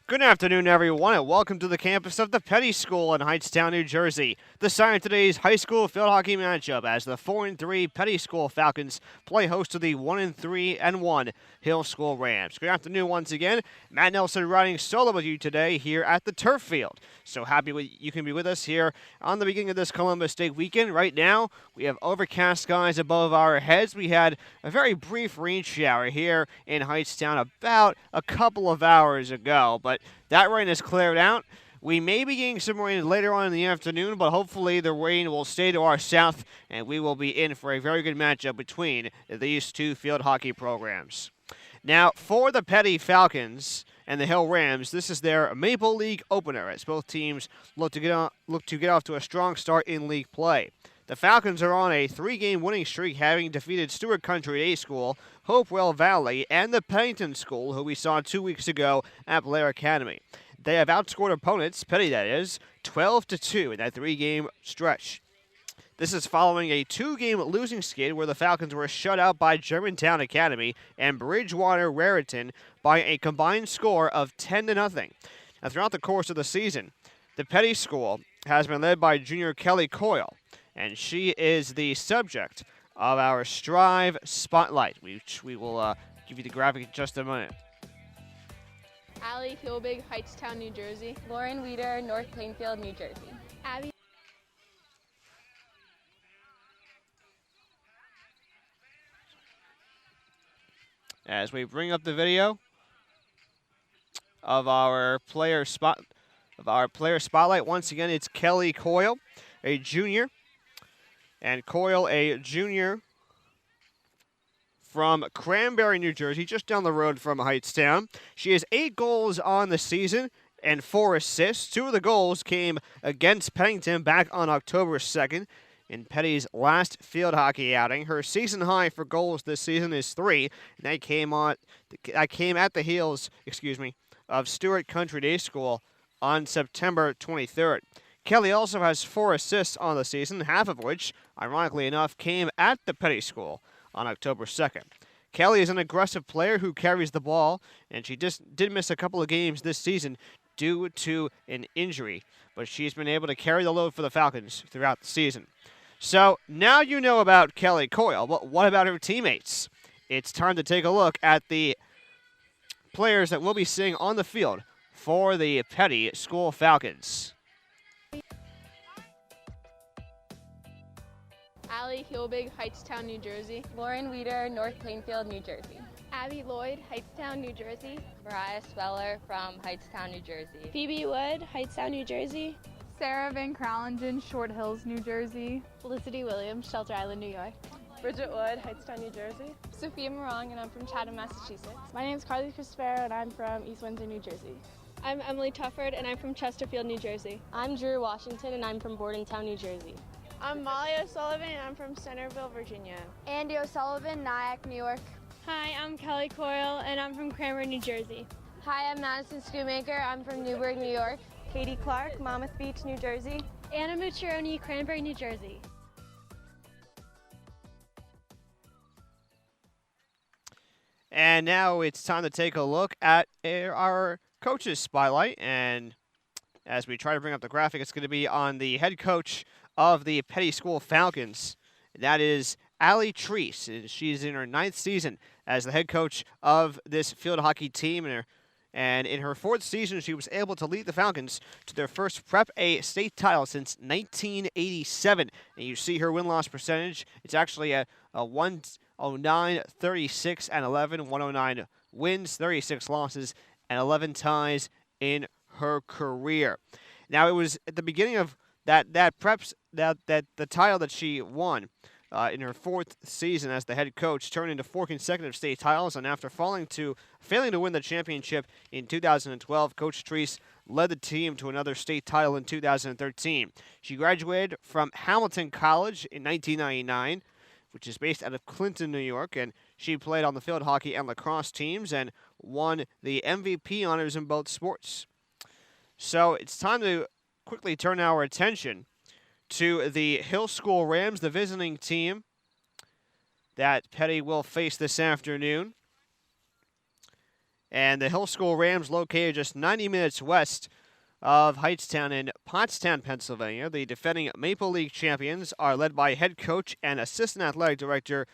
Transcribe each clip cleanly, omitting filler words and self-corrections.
Good afternoon, everyone, and welcome to the campus of the Peddie School in Hightstown, New Jersey. The start of today's high school field hockey matchup as the 4-3 Peddie School Falcons play host to the 1-3-1 Hill School Rams. Good afternoon once again. Matt Nelson riding solo with you today here at the turf field. So happy you can be with us here on the beginning of this Columbus Day weekend. Right now, we have overcast skies above our heads. We had a very brief rain shower here in Hightstown about a couple of hours ago, but that rain has cleared out. We may be getting some rain later on in the afternoon, but hopefully the rain will stay to our south, and we will be in for a very good matchup between these two field hockey programs. Now, for the Peddie Falcons and the Hill Rams, this is their Maple League opener, as both teams look to get off to a strong start in league play. The Falcons are on a 3-game winning streak, having defeated Stewart Country Day School, Hopewell Valley, and the Pennington School, who we saw 2 weeks ago at Blair Academy. They have outscored opponents, Peddie that is, 12-2 in that 3-game stretch. This is following a 2-game losing skid where the Falcons were shut out by Germantown Academy and Bridgewater Raritan by a combined score of 10-0. Now, throughout the course of the season, the Peddie School has been led by junior Kelly Coyle, and she is the subject of our Strive Spotlight, which we will give you the graphic in just a minute. Allie Hilbig, Hightstown, New Jersey. Lauren Weeder, North Plainfield, New Jersey. Abby. As we bring up the video of our player spotlight, once again it's Kelly Coyle, a junior, and Coyle, a junior from Cranberry, New Jersey, just down the road from Hightstown. She has 8 goals on the season and 4 assists. 2 of the goals came against Pennington back on October 2nd in Peddie's last field hockey outing. Her season high for goals this season is 3, and that came at the heels, of Stewart Country Day School on September 23rd. Kelly also has 4 assists on the season, half of which, ironically enough, came at the Peddie School on October 2nd. Kelly is an aggressive player who carries the ball, and she just did miss a couple of games this season due to an injury, but she's been able to carry the load for the Falcons throughout the season. So now you know about Kelly Coyle, but what about her teammates? It's time to take a look at the players that we'll be seeing on the field for the Peddie School Falcons. Allie Hilbig, Hightstown, New Jersey. Lauren Weeder, North Plainfield, New Jersey. Abby Lloyd, Hightstown, New Jersey. Mariah Speller from Hightstown, New Jersey. Phoebe Wood, Hightstown, New Jersey. Sarah Van Kralingen, Short Hills, New Jersey. Felicity Williams, Shelter Island, New York. Bridget Wood, Hightstown, New Jersey. Sophia Morong, and I'm from Chatham, Massachusetts. My name is Carly Cristofero, and I'm from East Windsor, New Jersey. I'm Emily Tufford, and I'm from Chesterfield, New Jersey. I'm Drew Washington, and I'm from Bordentown, New Jersey. I'm Molly O'Sullivan, and I'm from Centerville, Virginia. Andy O'Sullivan, Nyack, New York. Hi, I'm Kelly Coyle, and I'm from Cranberry, New Jersey. Hi, I'm Madison Schoonmaker. I'm from Newburgh, New York. Katie Clark, Monmouth Beach, New Jersey. Anna Mucciaroni, Cranberry, New Jersey. And now it's time to take a look at our coaches spotlight. And as we try to bring up the graphic, it's going to be on the head coach of the Peddie School Falcons. That is Allie Treese. She's in her 9th season as the head coach of this field hockey team. And in her 4th season, she was able to lead the Falcons to their first Prep A state title since 1987. And you see her win-loss percentage. It's actually a 109, 36, and 11. 109 wins, 36 losses, and 11 ties in her career. Now, it was at the beginning of that the title that she won in her 4th season as the head coach turned into 4 consecutive state titles, and after failing to win the championship in 2012, Coach Treese led the team to another state title in 2013. She graduated from Hamilton College in 1999, which is based out of Clinton, New York, and she played on the field hockey and lacrosse teams and won the MVP honors in both sports. So it's time to quickly turn our attention to the Hill School Rams, the visiting team that Peddie will face this afternoon. And the Hill School Rams, located just 90 minutes west of Hightstown in Pottstown, Pennsylvania. The defending Maple League champions are led by head coach and assistant athletic director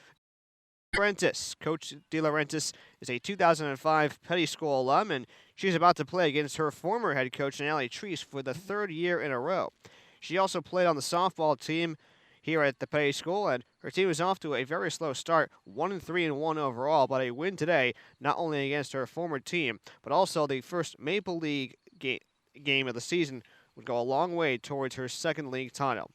DeLaurentis. Coach DeLaurentis is a 2005 Peddie School alum, and she's about to play against her former head coach, Allie Treese, for the third year in a row. She also played on the softball team here at the Peddie School, and her team is off to a very slow start, 1-3-1 overall, but a win today, not only against her former team, but also the first Maple League game of the season, would go a long way towards her second league title.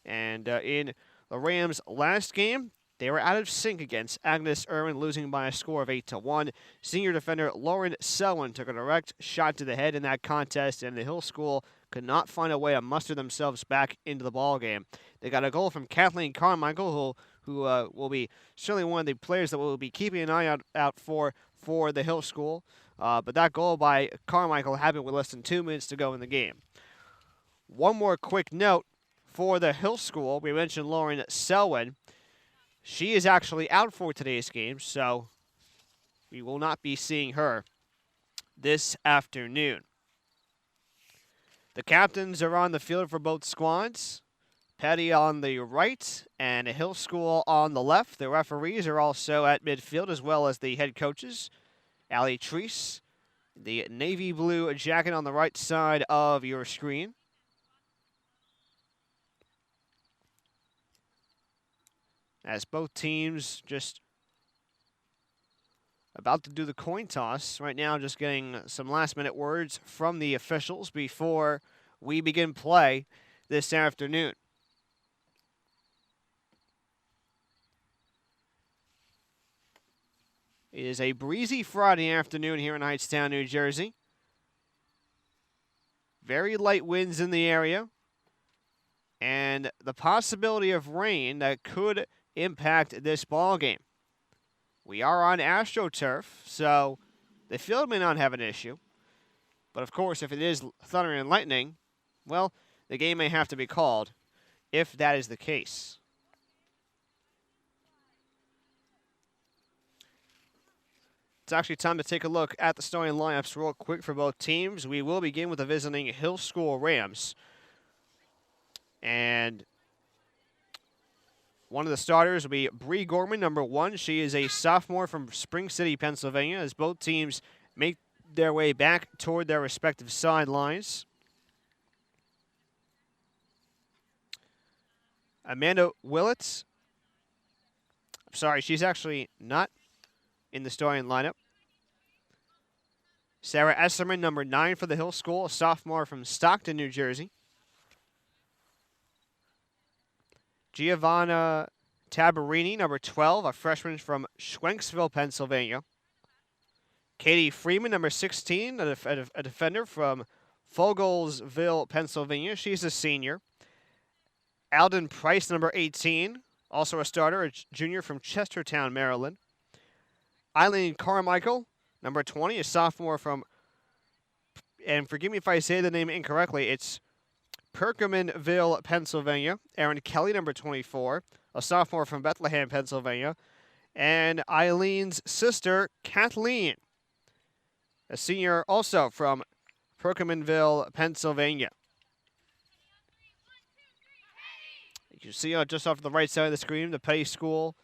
And in the Rams' last game, they were out of sync against Agnes Irwin, losing by a score of 8-1. Senior defender Lauren Selwyn took a direct shot to the head in that contest, and the Hill School could not find a way to muster themselves back into the ball game. They got a goal from Kathleen Carmichael, who will be certainly one of the players that we'll be keeping an eye out for the Hill School. But that goal by Carmichael happened with less than 2 minutes to go in the game. One more quick note for the Hill School. We mentioned Lauren Selwyn. She is actually out for today's game, so we will not be seeing her this afternoon. The captains are on the field for both squads. Peddie on the right and Hill School on the left. The referees are also at midfield, as well as the head coaches. Allie Treese, the navy blue jacket on the right side of your screen. As both teams just about to do the coin toss. Right now, just getting some last-minute words from the officials before we begin play this afternoon. It is a breezy Friday afternoon here in Hightstown, New Jersey. Very light winds in the area, and the possibility of rain that could impact this ball game. We are on AstroTurf, so the field may not have an issue. But of course, if it is thunder and lightning, well, the game may have to be called if that is the case. It's actually time to take a look at the starting lineups real quick for both teams. We will begin with the visiting Hill School Rams. And one of the starters will be Bree Gorman, number 1. She is a sophomore from Spring City, Pennsylvania, as both teams make their way back toward their respective sidelines. Amanda Willits. I'm sorry, she's actually not in the starting lineup. Sarah Esserman, number 9 for the Hill School, a sophomore from Stockton, New Jersey. Giovanna Tabarini, number 12, a freshman from Schwenksville, Pennsylvania. Katie Freeman, number 16, a defender from Fogelsville, Pennsylvania. She's a senior. Alden Price, number 18, also a starter, a junior from Chestertown, Maryland. Eileen Carmichael, number 20, a sophomore from, and forgive me if I say the name incorrectly, it's Perkimanville, Pennsylvania. Erin Kelly, number 24, a sophomore from Bethlehem, Pennsylvania. And Eileen's sister, Kathleen, a senior also from Perkimanville, Pennsylvania. You can see just off the right side of the screen, the Peddie School.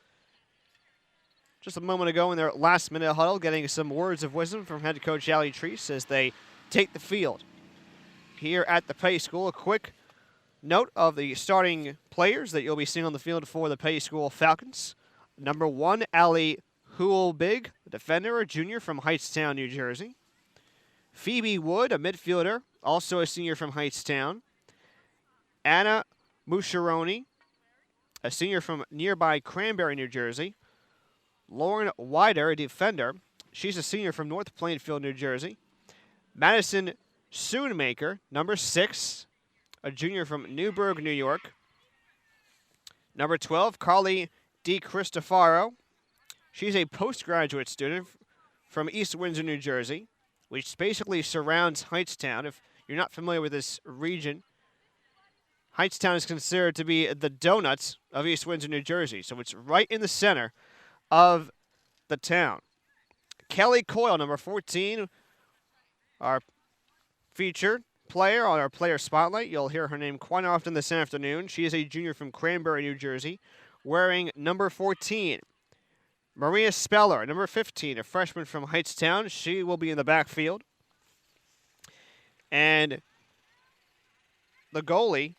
Just a moment ago in their last-minute huddle, getting some words of wisdom from head coach Allie Treese as they take the field. Here at the Peddie School, a quick note of the starting players that you'll be seeing on the field for the Peddie School Falcons. Number 1, Allie Huelbig, a defender, a junior from Hightstown, New Jersey. Phoebe Wood, a midfielder, also a senior from Hightstown. Anna Muscheroni, a senior from nearby Cranberry, New Jersey. Lauren Wider, a defender. She's a senior from North Plainfield, New Jersey. Madison Soonmaker, number 6, a junior from Newburgh, New York. Number 12, Carly DiCristofaro. She's a postgraduate student from East Windsor, New Jersey, which basically surrounds Hightstown. If you're not familiar with this region, Hightstown is considered to be the donuts of East Windsor, New Jersey, so it's right in the center of the town. Kelly Coyle, number 14, our featured player on our player spotlight. You'll hear her name quite often this afternoon. She is a junior from Cranberry, New Jersey, wearing number 14. Maria Speller, number 15, a freshman from Hightstown. She will be in the backfield. And the goalie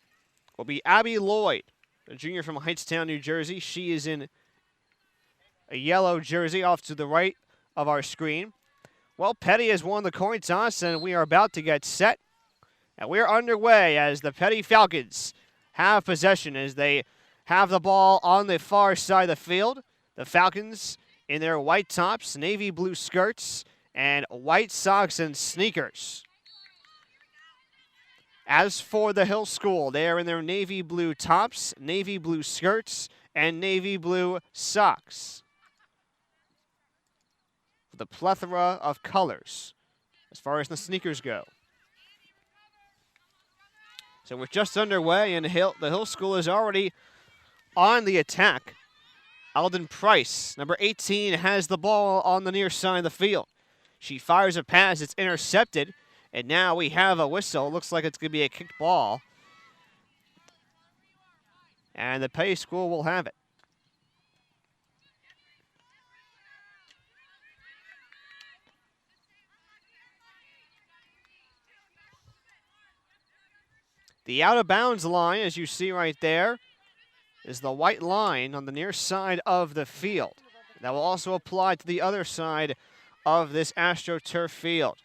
will be Abby Lloyd, a junior from Hightstown, New Jersey. She is in a yellow jersey off to the right of our screen. Well, Peddie has won the coin toss, and we are about to get set. And we're underway as the Peddie Falcons have possession as they have the ball on the far side of the field. The Falcons in their white tops, navy blue skirts, and white socks and sneakers. As for the Hill School, they are in their navy blue tops, navy blue skirts, and navy blue socks. With a plethora of colors as far as the sneakers go. So we're just underway, and the Hill School is already on the attack. Alden Price, number 18, has the ball on the near side of the field. She fires a pass. It's intercepted, and now we have a whistle. Looks like it's going to be a kicked ball. And the Peddie School will have it. The out-of-bounds line, as you see right there, is the white line on the near side of the field. That will also apply to the other side of this AstroTurf field.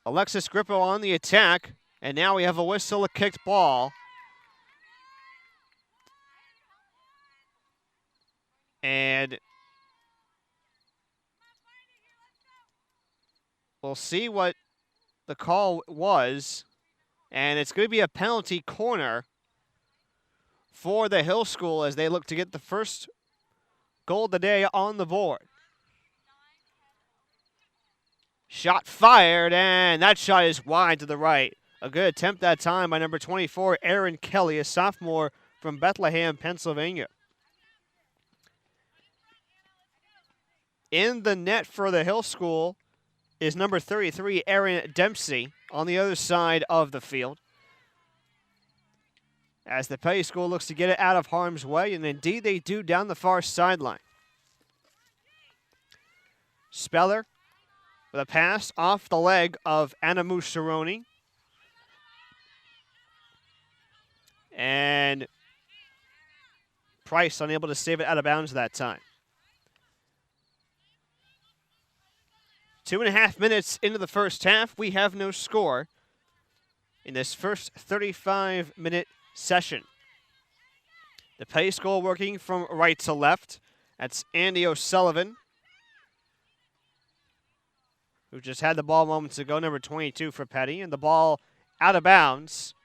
Alexis Grippo on the attack, and now we have a whistle, a kicked ball. And we'll see what the call was. And it's going to be a penalty corner for the Hill School as they look to get the first goal of the day on the board. Shot fired, and that shot is wide to the right. A good attempt that time by number 24, Erin Kelly, a sophomore from Bethlehem, Pennsylvania. In the net for the Hill School is number 33, Erin Dempsey, on the other side of the field. As the Peddie School looks to get it out of harm's way, and indeed they do down the far sideline. Speller with a pass off the leg of Anna Musaroni. And Price unable to save it out of bounds that time. 2.5 minutes into the first half, we have no score in this first 35-minute session. The Peddie School working from right to left. That's Andy O'Sullivan, who just had the ball moments ago, number 22 for Peddie, and the ball out of bounds,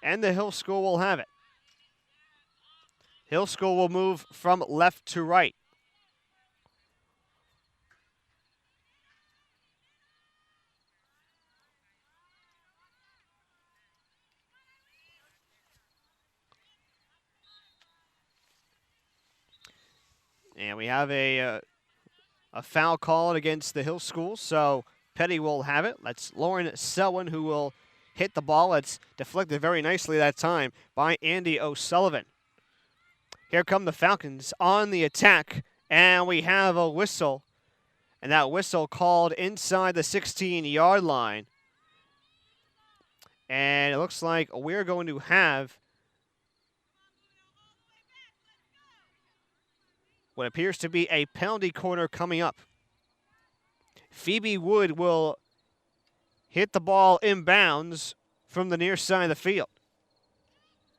and the Hill School will have it. Hill School will move from left to right. And we have a foul called against the Hill School, so Peddie will have it. That's Lauren Selwyn who will hit the ball. It's deflected very nicely that time by Andy O'Sullivan. Here come the Falcons on the attack, and we have a whistle. And that whistle called inside the 16-yard line. And it looks like we're going to have what appears to be a penalty corner coming up. Phoebe Wood will hit the ball inbounds from the near side of the field.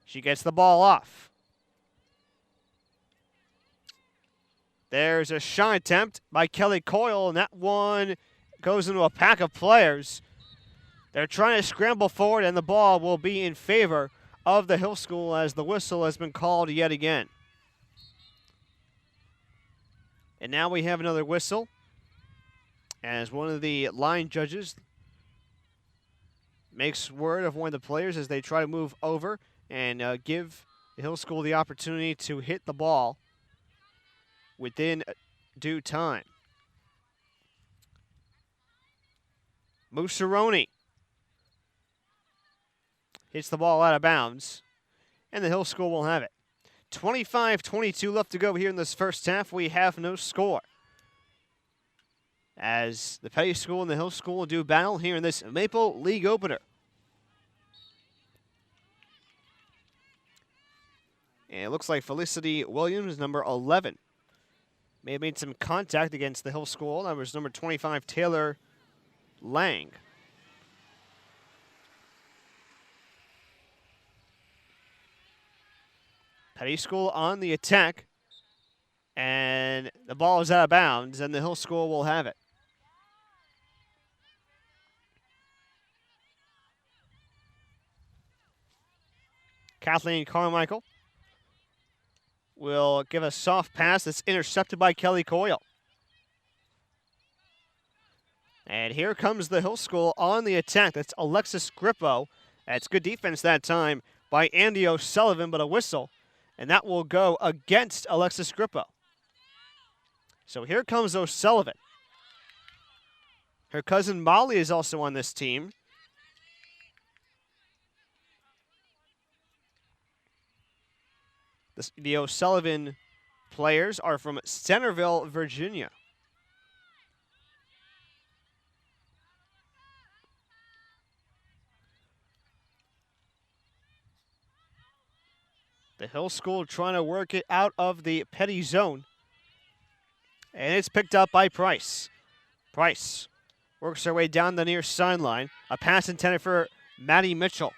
She gets the ball off. There's a shot attempt by Kelly Coyle, and that one goes into a pack of players. They're trying to scramble forward, and the ball will be in favor of the Hill School as the whistle has been called yet again. And now we have another whistle as one of the line judges makes word of one of the players as they try to move over and give the Hill School the opportunity to hit the ball within due time. Musaroni hits the ball out of bounds, and the Hill School will have it. 25-22 left to go here in this first half. We have no score, as the Peddie School and the Hill School do battle here in this Maple League opener. And it looks like Felicity Williams, number 11, may have made some contact against the Hill School. That was number 25, Taylor Lang. Peddie School on the attack, and the ball is out of bounds, and the Hill School will have it. Kathleen Carmichael will give a soft pass that's intercepted by Kelly Coyle. And here comes the Hill School on the attack. That's Alexis Grippo. That's good defense that time by Andy O'Sullivan, but a whistle. And that will go against Alexis Grippo. So here comes O'Sullivan. Her cousin Molly is also on this team. The O'Sullivan players are from Centerville, Virginia. The Hill School trying to work it out of the Peddie zone. And it's picked up by Price. Price works her way down the near sideline. A pass intended for Maddie Mitchell.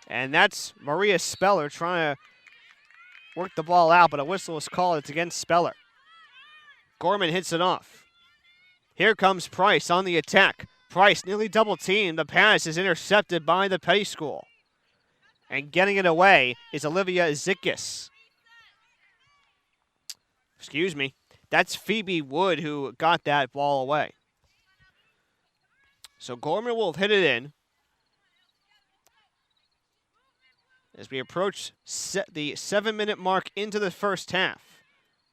And that's Maria Speller trying to work the ball out, but a whistle is called. It's against Speller. Gorman hits it off. Here comes Price on the attack. Price nearly double teamed. The pass is intercepted by the Peddie School. And getting it away is Olivia Zickis. Excuse me. That's Phoebe Wood who got that ball away. So Gorman will hit it in. As we approach the 7-minute mark into the first half.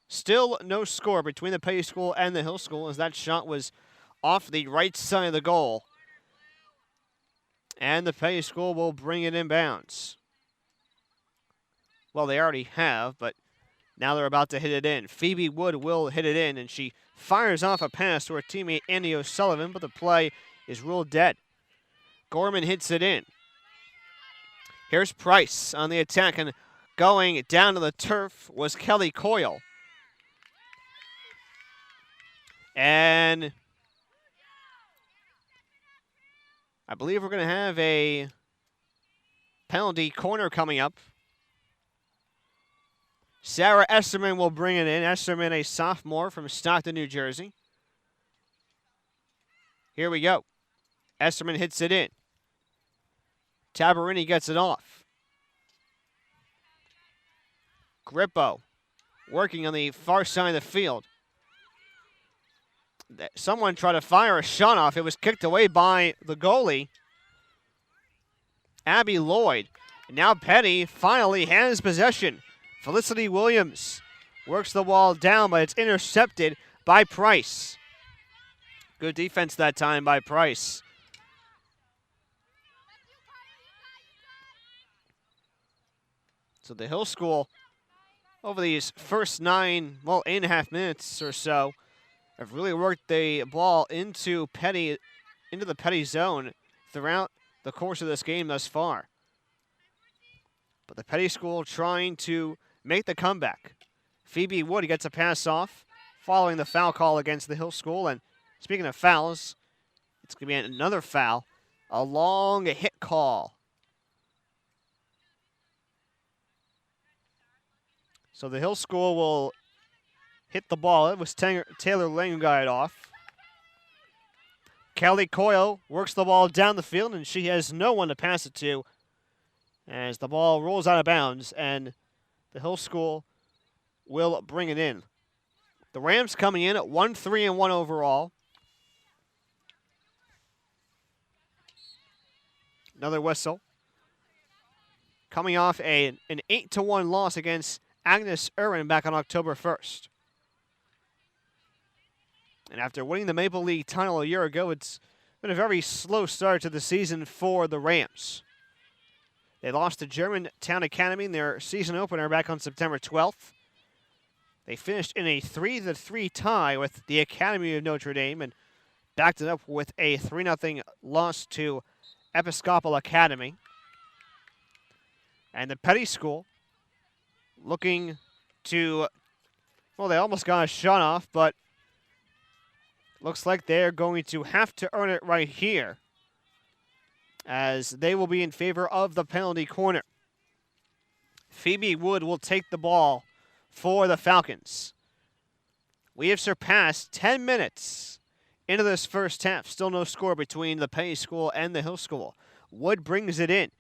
Still no score between the Peddie School and the Hill School, as that shot was off the right side of the goal. And the Peddie School will bring it in bounds. Well, they already have, but now they're about to hit it in. Phoebe Wood will hit it in, and she fires off a pass to her teammate Andy O'Sullivan, but the play is ruled dead. Gorman hits it in. Here's Price on the attack, and going down to the turf was Kelly Coyle. And I believe we're going to have a penalty corner coming up. Sarah Esterman will bring it in. Esterman, a sophomore from Stockton, New Jersey. Here we go. Esterman hits it in. Tabarini gets it off. Grippo working on the far side of the field. Someone tried to fire a shot off. It was kicked away by the goalie, Abby Lloyd. And now Peddie finally has possession. Felicity Williams works the ball down, but it's intercepted by Price. Good defense that time by Price. So the Hill School, over these first 8.5 minutes or so, have really worked the ball into the Peddie zone throughout the course of this game thus far. But the Peddie School trying to make the comeback. Phoebe Wood gets a pass off following the foul call against the Hill School. And speaking of fouls, it's going to be another foul. A long hit call. So the Hill School will hit the ball. It was Taylor Lang who got it off. Kelly Coyle works the ball down the field, and she has no one to pass it to as the ball rolls out of bounds, and the Hill School will bring it in. The Rams coming in at 1-3-1 overall. Another whistle. Coming off an 8-1 loss against Agnes Irwin back on October 1st. And after winning the Maple League title a year ago, it's been a very slow start to the season for the Rams. They lost to Germantown Academy in their season opener back on September 12th. They finished in a 3-3 tie with the Academy of Notre Dame and backed it up with a 3-0 loss to Episcopal Academy. And the Peddie School looking to, well, they almost got a shot off, but looks like they're going to have to earn it right here, as they will be in favor of the penalty corner. Phoebe Wood will take the ball for the Falcons. We have surpassed 10 minutes into this first half. Still no score between the Peddie School and the Hill School. Wood brings it in.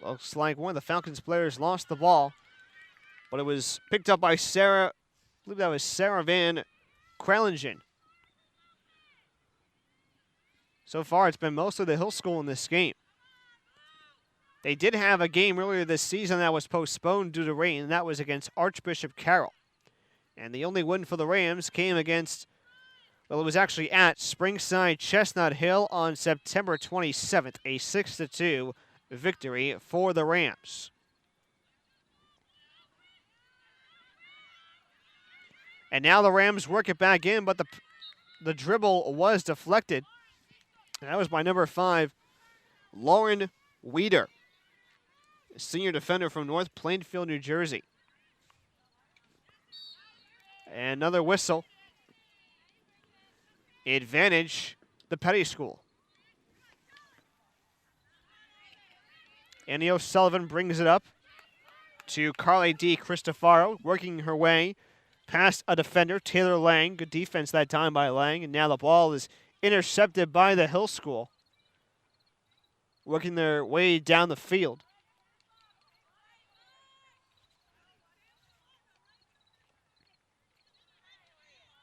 Looks like one of the Falcons players lost the ball, but it was picked up by Sarah. I believe that was Sarah Van Krellingen. So far, it's been mostly the Hill School in this game. They did have a game earlier this season that was postponed due to rain, and that was against Archbishop Carroll. And the only win for the Rams came against, well, it was actually at Springside Chestnut Hill on September 27th, a 6-2 victory for the Rams. And now the Rams work it back in, but the dribble was deflected. And that was by number 5, Lauren Weeder, a senior defender from North Plainfield, New Jersey. And another whistle. Advantage the Peddie School. Annie O'Sullivan brings it up to Carly D. Cristofaro, working her way past a defender, Taylor Lang. Good defense that time by Lang. And now the ball is intercepted by the Hill School, working their way down the field.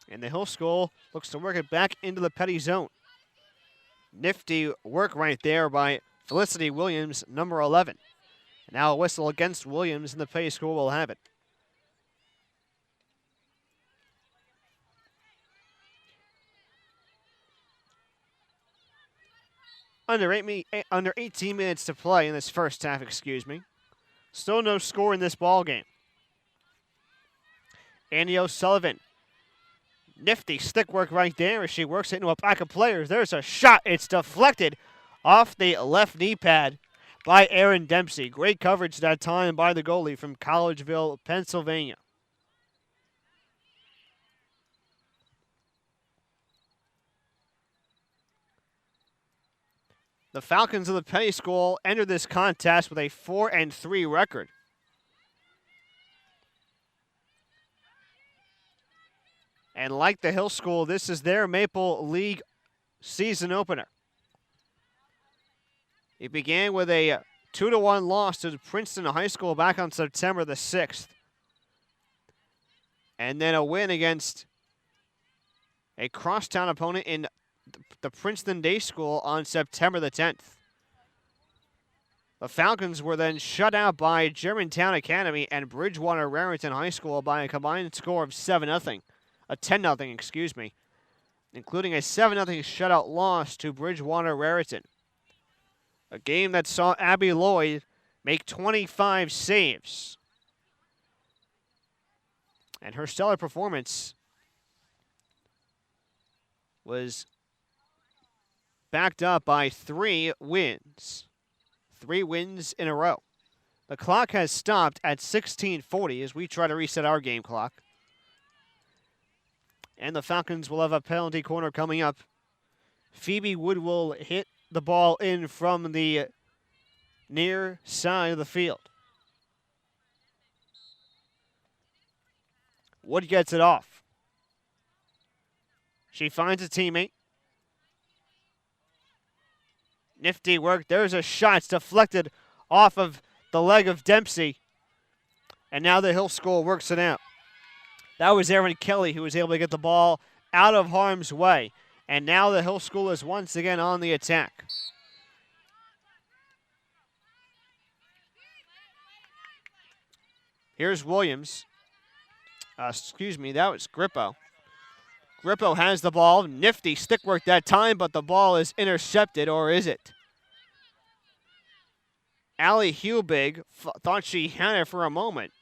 And the Hill School looks to work it back into the Peddie zone. Nifty work right there by Felicity Williams, number 11. And now a whistle against Williams, and the Peddie School will have it. Under 18 minutes to play in this first half, Still no score in this ball game. Annie O'Sullivan. Nifty stick work right there as she works it into a pack of players. There's a shot. It's deflected off the left knee pad by Aaron Dempsey. Great coverage that time by the goalie from Collegeville, Pennsylvania. The Falcons of the Peddie School entered this contest with a 4-3 record. And like the Hill School, this is their Maple League season opener. It began with a 2-1 loss to Princeton High School back on September the 6th. And then a win against a crosstown opponent in the Princeton Day School on September the 10th. The Falcons were then shut out by Germantown Academy and Bridgewater Raritan High School by a combined score of 10-0, including a 7-0 shutout loss to Bridgewater Raritan. A game that saw Abby Lloyd make 25 saves. And her stellar performance was backed up by 3 wins. 3 wins in a row. The clock has stopped at 16:40 as we try to reset our game clock. And the Falcons will have a penalty corner coming up. Phoebe Wood will hit the ball in from the near side of the field. Wood gets it off. She finds a teammate. Nifty work. There's a shot. It's deflected off of the leg of Dempsey. And now the Hill School works it out. That was Erin Kelly who was able to get the ball out of harm's way. And now the Hill School is once again on the attack. Here's Williams. Excuse me, that was Grippo. Grippo has the ball. Nifty stick work that time, but the ball is intercepted, or is it? Allie Hubig thought she had it for a moment.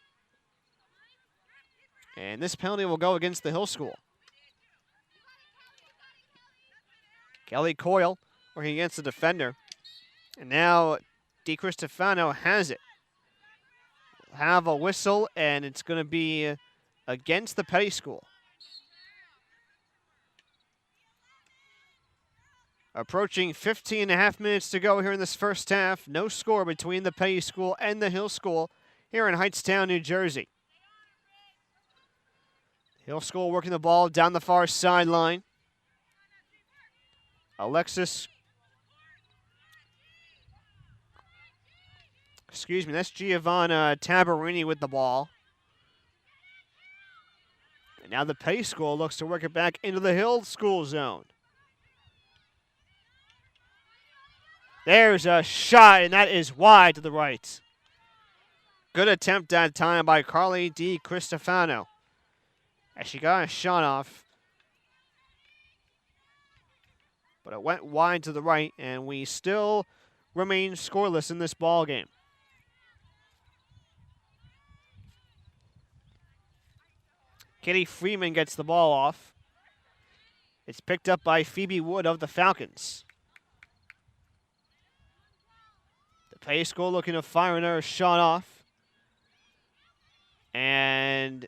And this penalty will go against the Hill School. Kelly Coyle working against the defender. And now DiCristofano has it. Have a whistle, and it's going to be against the Peddie School. Approaching 15 and a half minutes to go here in this first half. No score between the Peddie School and the Hill School here in Hightstown, New Jersey. Hill School working the ball down the far sideline. That's Giovanna Tabarini with the ball. And now the Peddie School looks to work it back into the Hill School zone. There's a shot, and that is wide to the right. Good attempt that time by Carly DiCristofano. As she got a shot off. But it went wide to the right, and we still remain scoreless in this ball game. Kitty Freeman gets the ball off. It's picked up by Phoebe Wood of the Falcons. The Peddie School looking to fire another shot off. And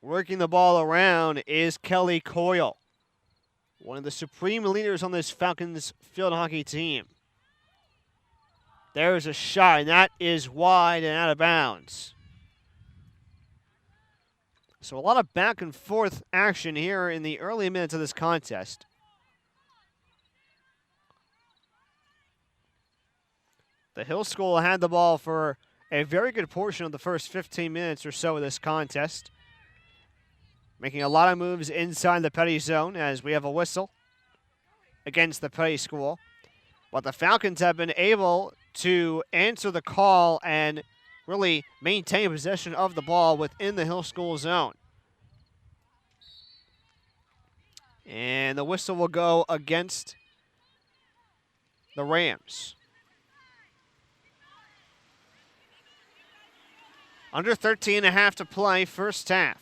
working the ball around is Kelly Coyle, one of the supreme leaders on this Falcons field hockey team. There's a shot, and that is wide and out of bounds. So a lot of back and forth action here in the early minutes of this contest. The Hill School had the ball for a very good portion of the first 15 minutes or so of this contest, making a lot of moves inside the Peddie zone as we have a whistle against the Peddie School. But the Falcons have been able to answer the call and really maintain possession of the ball within the Hill School zone. And the whistle will go against the Rams. Under 13 and a half to play, first half.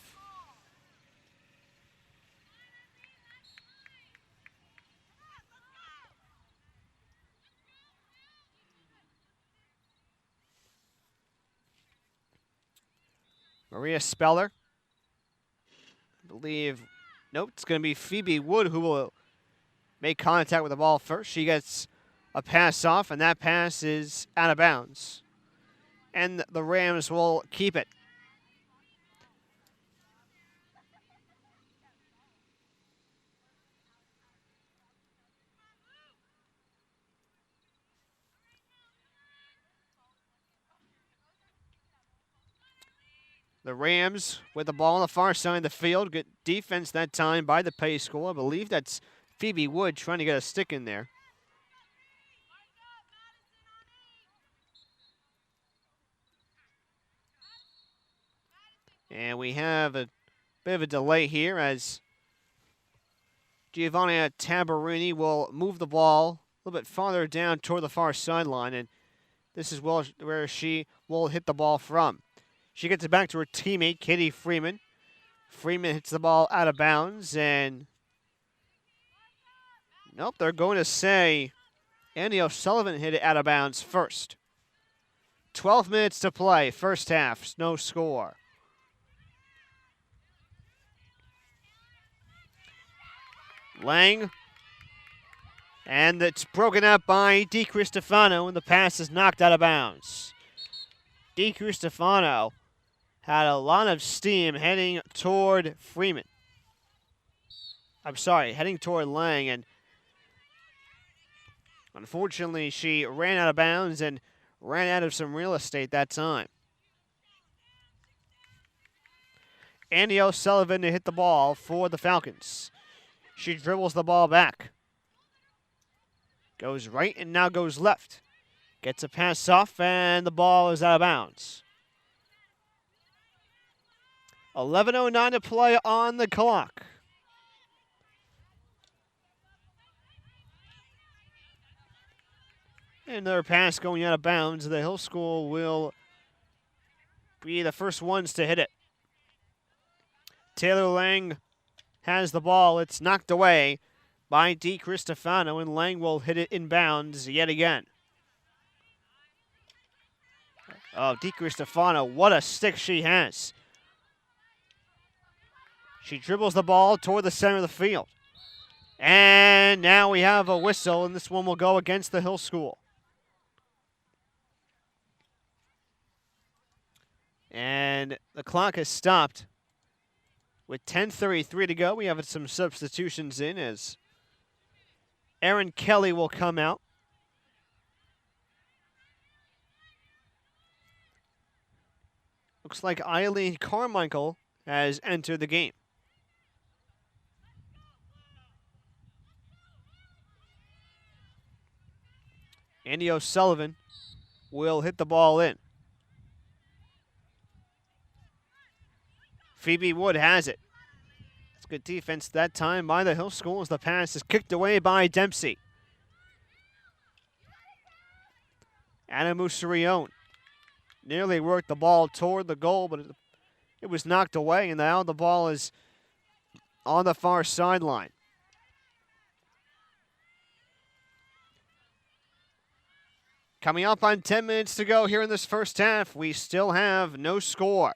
Maria Speller. I believe, nope, it's going to be Phoebe Wood who will make contact with the ball first. She gets a pass off, and that pass is out of bounds. And the Rams will keep it. The Rams with the ball on the far side of the field. Good defense that time by the Peddie School. I believe that's Phoebe Wood trying to get a stick in there. And we have a bit of a delay here as Giovanna Tabarini will move the ball a little bit farther down toward the far sideline, and this is where she will hit the ball from. She gets it back to her teammate, Kitty Freeman. Freeman hits the ball out of bounds, and nope, they're going to say Andy O'Sullivan hit it out of bounds first. 12 minutes to play, first half, no score. Lang, and it's broken up by DiCristofano, and the pass is knocked out of bounds. DiCristofano had a lot of steam heading toward Freeman. I'm sorry, heading toward Lang, and unfortunately she ran out of bounds and ran out of some real estate that time. Andy O'Sullivan to hit the ball for the Falcons. She dribbles the ball back. Goes right and now goes left. Gets a pass off, and the ball is out of bounds. 11:09 to play on the clock. Another pass going out of bounds. The Hill School will be the first ones to hit it. Taylor Lang has the ball. It's knocked away by DiCristofano, and Lang will hit it inbounds yet again. Oh, DiCristofano, what a stick she has. She dribbles the ball toward the center of the field. And now we have a whistle, and this one will go against the Hill School. And the clock has stopped. With 10:33 to go, we have some substitutions in as Aaron Kelly will come out. Looks like Eileen Carmichael has entered the game. Andy O'Sullivan will hit the ball in. Phoebe Wood has it. It's good defense that time by the Hill School as the pass is kicked away by Dempsey. Anna Musarione nearly worked the ball toward the goal, but it was knocked away, and now the ball is on the far sideline. Coming up on 10 minutes to go here in this first half, we still have no score.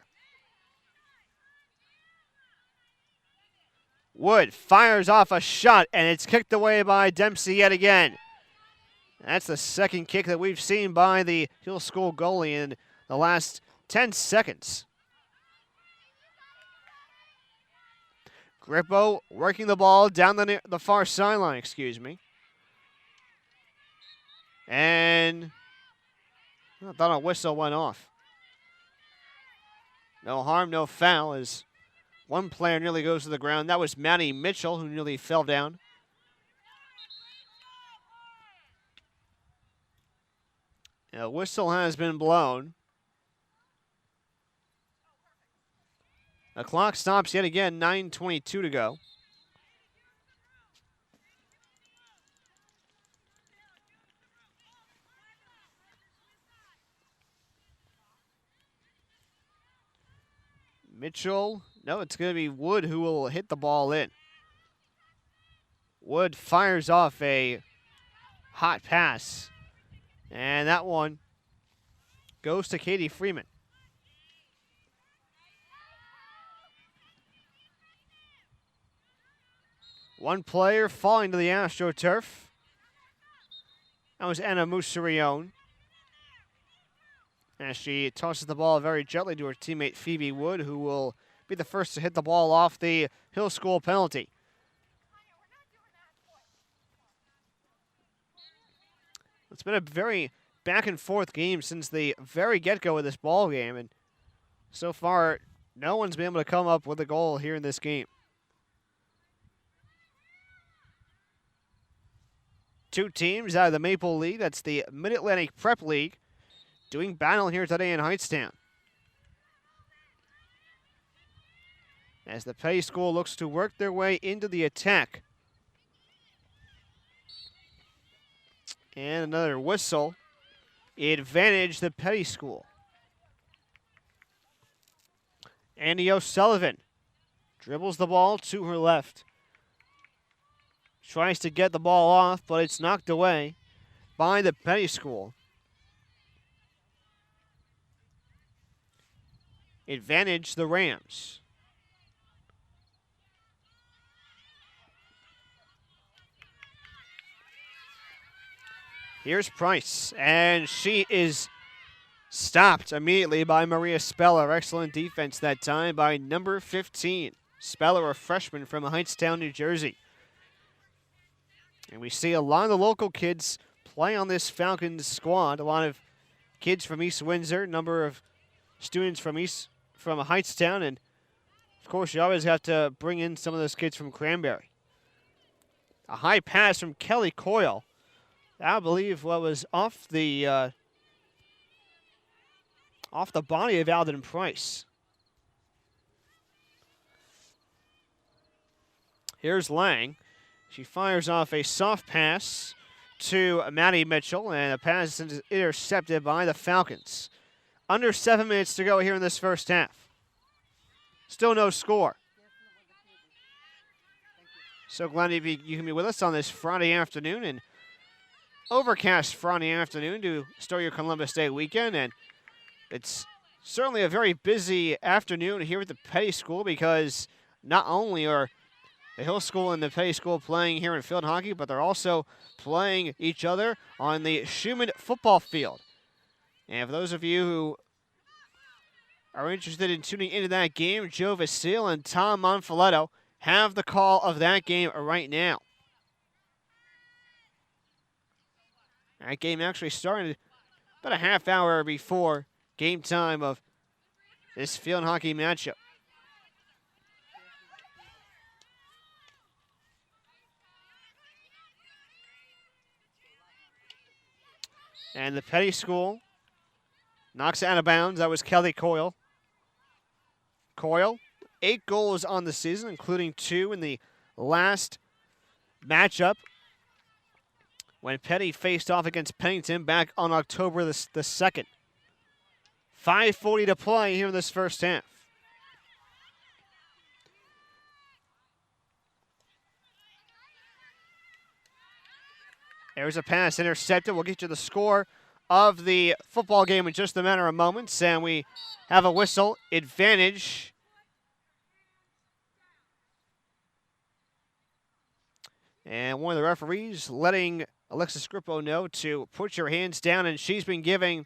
Wood fires off a shot, and it's kicked away by Dempsey yet again. That's the second kick that we've seen by the Hill School goalie in the last 10 seconds. Grippo working the ball down the far sideline, And I thought a whistle went off. No harm, no foul as one player nearly goes to the ground. That was Maddie Mitchell, who nearly fell down. A whistle has been blown. The clock stops yet again, 9:22 to go. Mitchell, no, it's going to be Wood who will hit the ball in. Wood fires off a hot pass, and that one goes to Katie Freeman. One player falling to the AstroTurf. That was Anna Musarione, as she tosses the ball very gently to her teammate Phoebe Wood, who will be the first to hit the ball off the Hill School penalty. It's been a very back and forth game since the very get-go of this ball game, and so far no one's been able to come up with a goal here in this game. Two teams out of the Maple League, that's the Mid-Atlantic Prep League, doing battle here today in Hightstown. As the Peddie School looks to work their way into the attack. And another whistle. Advantage the Peddie School. Andy O'Sullivan dribbles the ball to her left. Tries to get the ball off, but it's knocked away by the Peddie School. Advantage the Rams. Here's Price, and she is stopped immediately by Maria Speller. Excellent defense that time by number 15. Speller, a freshman from Hightstown, New Jersey. And we see a lot of the local kids play on this Falcons squad. A lot of kids from East Windsor, number of students from Hightstown, and of course you always have to bring in some of those kids from Cranberry. A high pass from Kelly Coyle. I believe what was off the body of Alden Price. Here's Lang. She fires off a soft pass to Maddie Mitchell, and the pass is intercepted by the Falcons. Under 7 minutes to go here in this first half. Still no score. So glad you can be with us on this Friday afternoon, and overcast Friday afternoon to start your Columbus Day weekend. And it's certainly a very busy afternoon here at the Peddie School, because not only are the Hill School and the Peddie School playing here in field hockey, but they're also playing each other on the Schumann football field. And for those of you who are interested in tuning into that game, Joe Vasile and Tom Monfiletto have the call of that game right now. That game actually started about a half hour before game time of this field hockey matchup. And the Peddie School knocks it out of bounds. That was Kelly Coyle. Coyle, 8 goals on the season, including 2 in the last matchup when Peddie faced off against Pennington back on October the 2nd. 5:40 to play here in this first half. There's a pass intercepted. We'll get you the score of the football game in just a matter of moments, and we have a whistle advantage. And one of the referees letting Alexis Grippo know to put your hands down, and she's been giving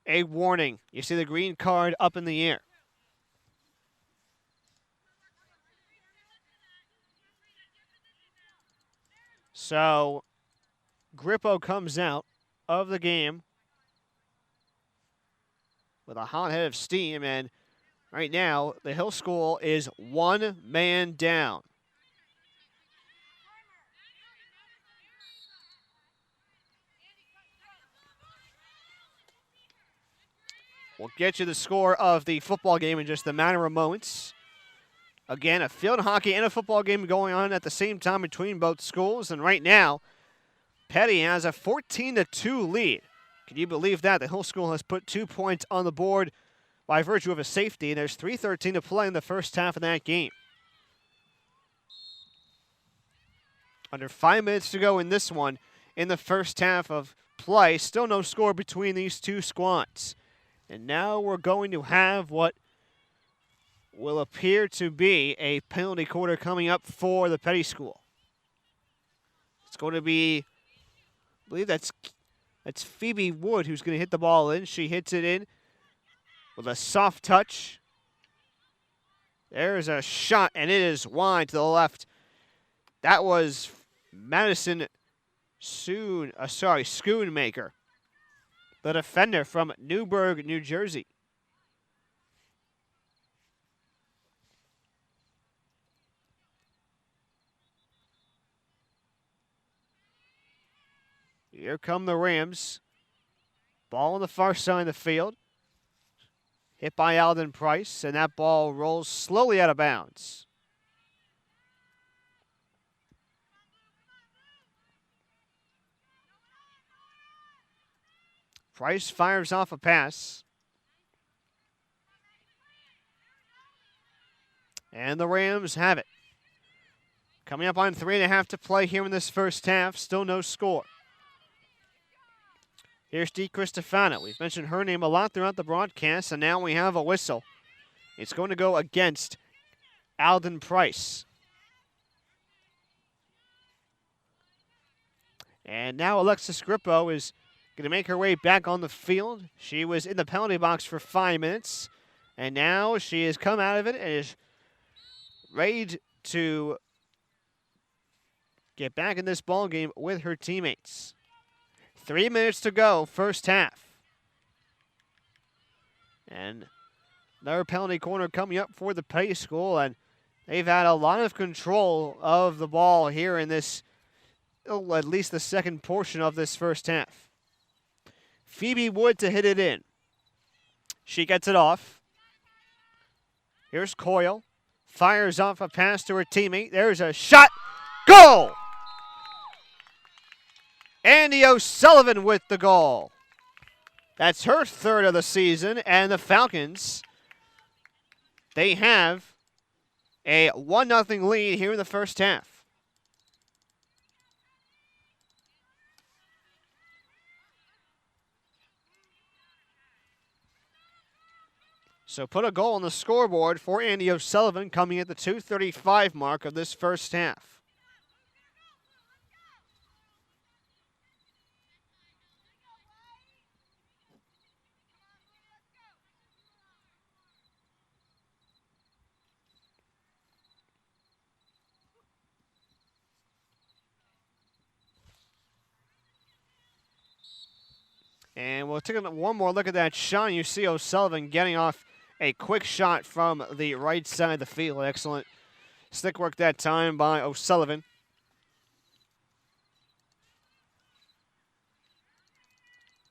a warning. You see the green card up in the air. So Grippo comes out of the game with a hot head of steam, and right now the Hill School is 1 man down. We'll get you the score of the football game in just a matter of moments. Again, a field hockey and a football game going on at the same time between both schools, and right now Peddie has a 14-2 lead. Can you believe that? The Hill School has put 2 points on the board by virtue of a safety, and there's 3:13 to play in the first half of that game. Under 5 minutes to go in this one in the first half of play. Still no score between these two squads. And now we're going to have what will appear to be a penalty quarter coming up for the Peddie School. It's going to be, I believe that's Phoebe Wood who's going to hit the ball in. She hits it in with a soft touch. There's a shot, and it is wide to the left. That was Madison Schoonmaker, the defender from Newburgh, New Jersey. Here come the Rams. Ball on the far side of the field. Hit by Alden Price, and that ball rolls slowly out of bounds. Price fires off a pass. And the Rams have it. Coming up on 3.5 to play here in this first half. Still no score. Here's Dee Cristofano. We've mentioned her name a lot throughout the broadcast, and now we have a whistle. It's going to go against Alden Price. And now Alexis Grippo is going to make her way back on the field. She was in the penalty box for 5 minutes, and now she has come out of it and is ready to get back in this ball game with her teammates. 3 minutes to go, first half. And another penalty corner coming up for the Peddie School, and they've had a lot of control of the ball here in this, at least the second portion of this first half. Phoebe Wood to hit it in. She gets it off. Here's Coyle. fires off a pass to her teammate. There's a shot. Goal! Andy O'Sullivan with the goal. That's her third of the season, and the Falcons, they have a 1-0 lead here in the first half. So put a goal on the scoreboard for Andy O'Sullivan coming at the 2:35 mark of this first half. And we'll take one more look at that shot. You see O'Sullivan getting off a quick shot from the right side of the field. Excellent stick work that time by O'Sullivan.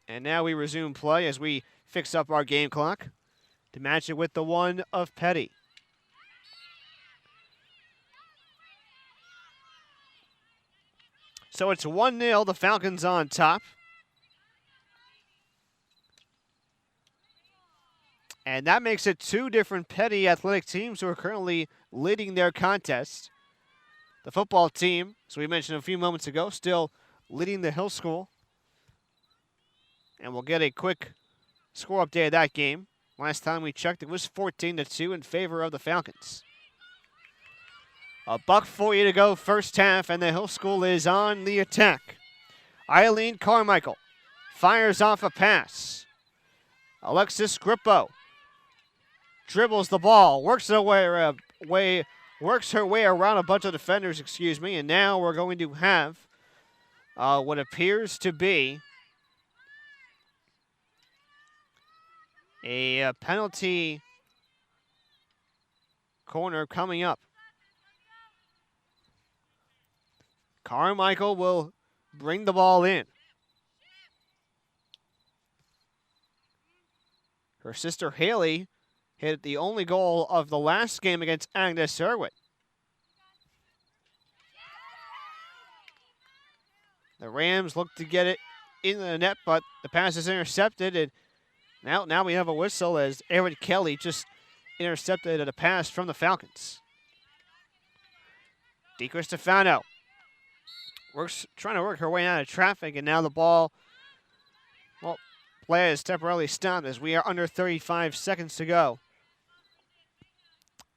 And now we resume play as we fix up our game clock to match it with the one of Peddie. So it's 1-0, the Falcons on top. And that makes it two different Peddie athletic teams who are currently leading their contest. The football team, as we mentioned a few moments ago, still leading the Hill School. And we'll get a quick score update of that game. Last time we checked, it was 14-2 in favor of the Falcons. $1:40 to go first half, and the Hill School is on the attack. Eileen Carmichael fires off a pass. Alexis Grippo dribbles the ball, works her way around a bunch of defenders, and now we're going to have what appears to be a penalty corner coming up. Carmichael will bring the ball in. Her sister Haley hit the only goal of the last game against Agnes Irwin. The Rams look to get it in the net, but the pass is intercepted, and now we have a whistle as Erin Kelly just intercepted a pass from the Falcons. DiCristofano trying to work her way out of traffic, and now the ball, play is temporarily stopped as we are under 35 seconds to go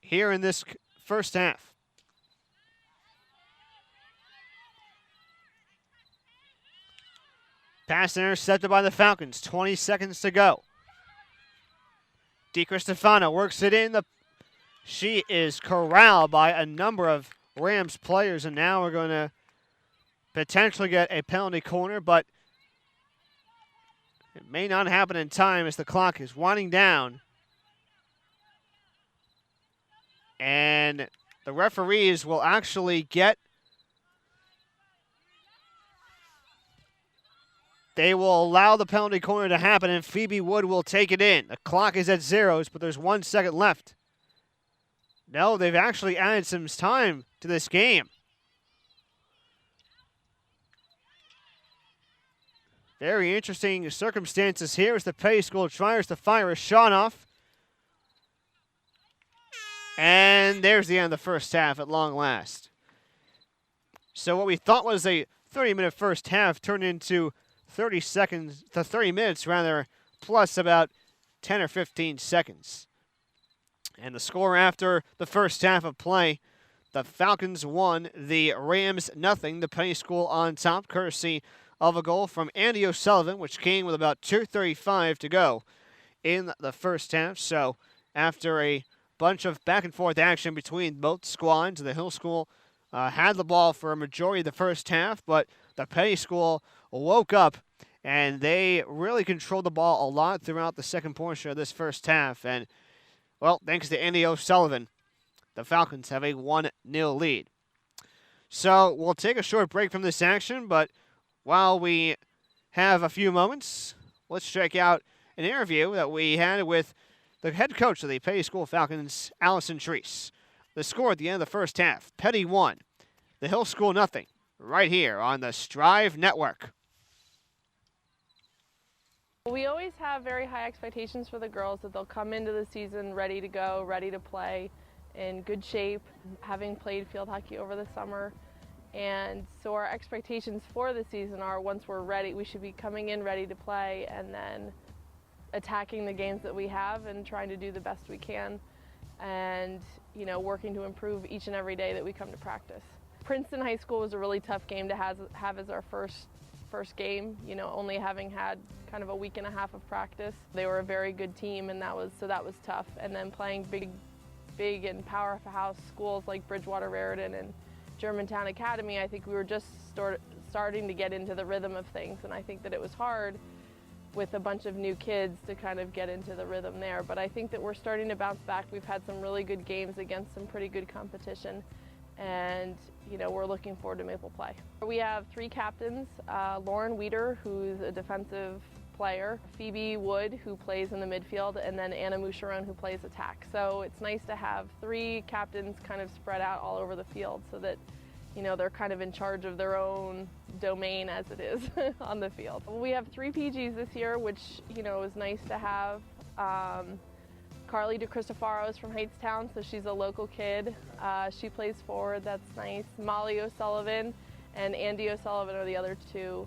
here in this first half. Pass intercepted by the Falcons, 20 seconds to go. DiCristofano works it in. She is corralled by a number of Rams players, and now we're going to potentially get a penalty corner, but it may not happen in time as the clock is winding down. And the referees will actually they will allow the penalty corner to happen, and Phoebe Wood will take it in. The clock is at zeros, but there's 1 second left. No, they've actually added some time to this game. Very interesting circumstances here as the Peddie School tries to fire a shot off. And there's the end of the first half at long last. So what we thought was a 30-minute first half turned into 30 minutes rather, plus about 10 or 15 seconds. And the score after the first half of play, the Falcons won, the Rams nothing. The Peddie School on top, courtesy of a goal from Andy O'Sullivan, which came with about 2:35 to go in the first half. So after a bunch of back-and-forth action between both squads, the Hill School had the ball for a majority of the first half, but the Peddie School woke up, and they really controlled the ball a lot throughout the second portion of this first half. And, well, thanks to Andy O'Sullivan, the Falcons have a 1-0 lead. So we'll take a short break from this action, but while we have a few moments, let's check out an interview that we had with the head coach of the Peddie School Falcons, Allison Treese. The score at the end of the first half, Peddie 1, the Hill School nothing, right here on the Strive Network. We always have very high expectations for the girls that they'll come into the season ready to go, ready to play, in good shape, having played field hockey over the summer. And so our expectations for the season are once we're ready, we should be coming in ready to play and then attacking the games that we have and trying to do the best we can and, you know, working to improve each and every day that we come to practice. Princeton High School was a really tough game to have as our first game, you know, only having had kind of a week and a half of practice. They were a very good team and that was tough. And then playing big and powerhouse schools like Bridgewater Raritan and Germantown Academy, I think we were just starting to get into the rhythm of things, and I think that it was hard with a bunch of new kids to kind of get into the rhythm there. But I think that we're starting to bounce back. We've had some really good games against some pretty good competition, and you know, we're looking forward to Maple play. We have 3 captains, Lauren Weeder, who's a defensive player, Phoebe Wood, who plays in the midfield, and then Anna Moucheron, who plays attack. So it's nice to have 3 captains kind of spread out all over the field so that, you know, they're kind of in charge of their own domain as it is on the field. We have 3 PGs this year, which, you know, is nice to have. Carly DeCristofaro is from Hightstown, so she's a local kid. She plays forward, that's nice. Molly O'Sullivan and Andy O'Sullivan are the other 2.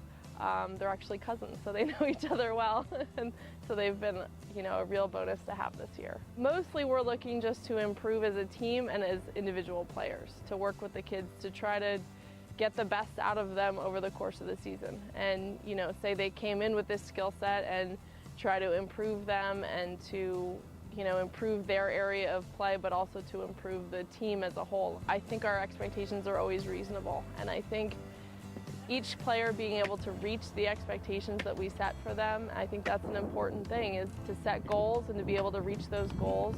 They're actually cousins, so they know each other well, and so they've been, you know, a real bonus to have this year. Mostly we're looking just to improve as a team and as individual players, to work with the kids to try to get the best out of them over the course of the season. And, you know, say they came in with this skill set and try to improve them and to, you know, improve their area of play, but also to improve the team as a whole. I think our expectations are always reasonable, and I think each player being able to reach the expectations that we set for them, I think that's an important thing, is to set goals and to be able to reach those goals,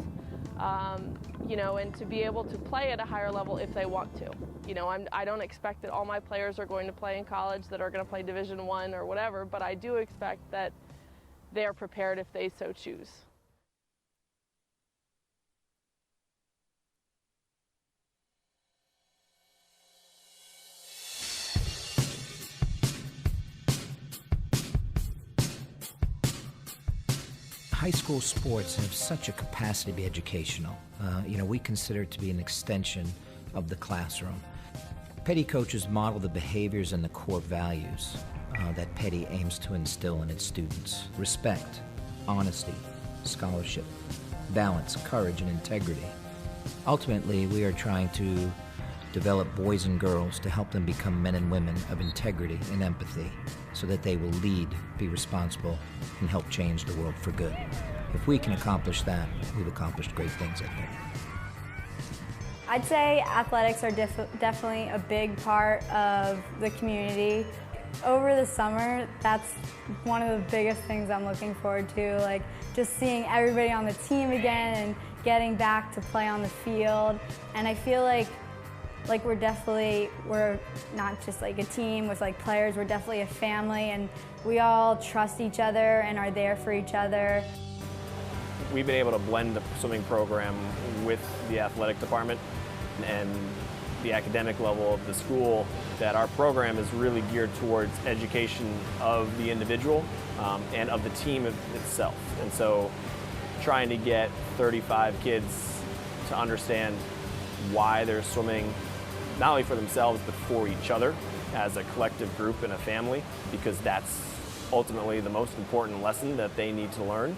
you know, and to be able to play at a higher level if they want to. You know, I don't expect that all my players are going to play in college, that are going to play Division I or whatever, but I do expect that they are prepared if they so choose. High school sports have such a capacity to be educational. You know, we consider it to be an extension of the classroom. Peddie coaches model the behaviors and the core values that Peddie aims to instill in its students. Respect, honesty, scholarship, balance, courage, and integrity. Ultimately, we are trying to develop boys and girls to help them become men and women of integrity and empathy so that they will lead, be responsible, and help change the world for good. If we can accomplish that, we've accomplished great things, I think. I'd say athletics are definitely a big part of the community. Over the summer, that's one of the biggest things I'm looking forward to, like just seeing everybody on the team again and getting back to play on the field. And I feel like we're not just like a team with like players, we're definitely a family, and we all trust each other and are there for each other. We've been able to blend the swimming program with the athletic department and the academic level of the school, that our program is really geared towards education of the individual and of the team itself. And so trying to get 35 kids to understand why they're swimming, not only for themselves, but for each other as a collective group and a family, because that's ultimately the most important lesson that they need to learn.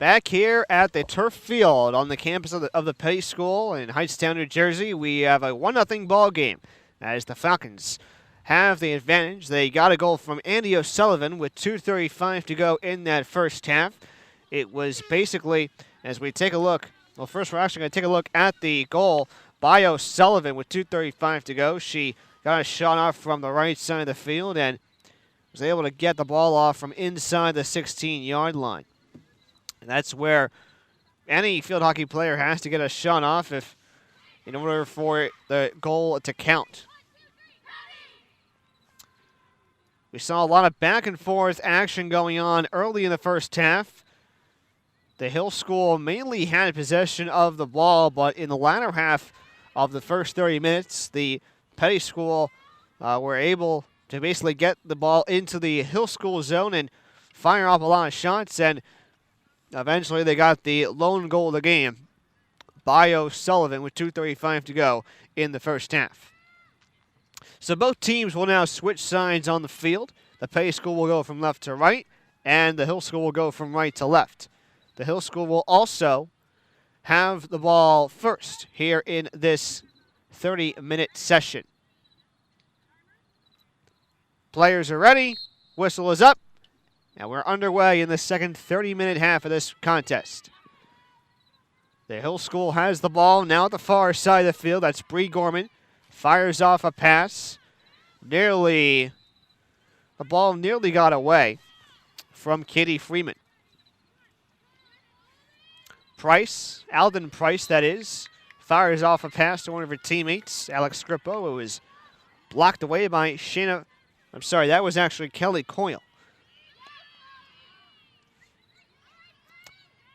Back here at the turf field on the campus of the Peddie School in Hightstown, New Jersey, we have a 1-0 ball game as the Falcons have the advantage. They got a goal from Andy O'Sullivan with 2:35 to go in that first half. It was basically, as we take a look, well, first we're actually going to take a look at the goal by O'Sullivan with 2:35 to go. She got a shot off from the right side of the field and was able to get the ball off from inside the 16-yard line. And that's where any field hockey player has to get a shot off in order for the goal to count. We saw a lot of back and forth action going on early in the first half. The Hill School mainly had possession of the ball, but in the latter half of the first 30 minutes, the Peddie School were able to basically get the ball into the Hill School zone and fire off a lot of shots, and eventually they got the lone goal of the game by O'Sullivan with 2:35 to go in the first half. So both teams will now switch sides on the field. The Peddie School will go from left to right, and the Hill School will go from right to left. The Hill School will also have the ball first here in this 30-minute session. Players are ready. Whistle is up. And we're underway in the second 30-minute half of this contest. The Hill School has the ball now at the far side of the field. That's Bree Gorman. Fires off a pass. The ball nearly got away from Katie Freeman. Price, Alden Price that is, fires off a pass to one of her teammates, Alex Scrippo. It was blocked away by Shayna. I'm sorry, that was actually Kelly Coyle.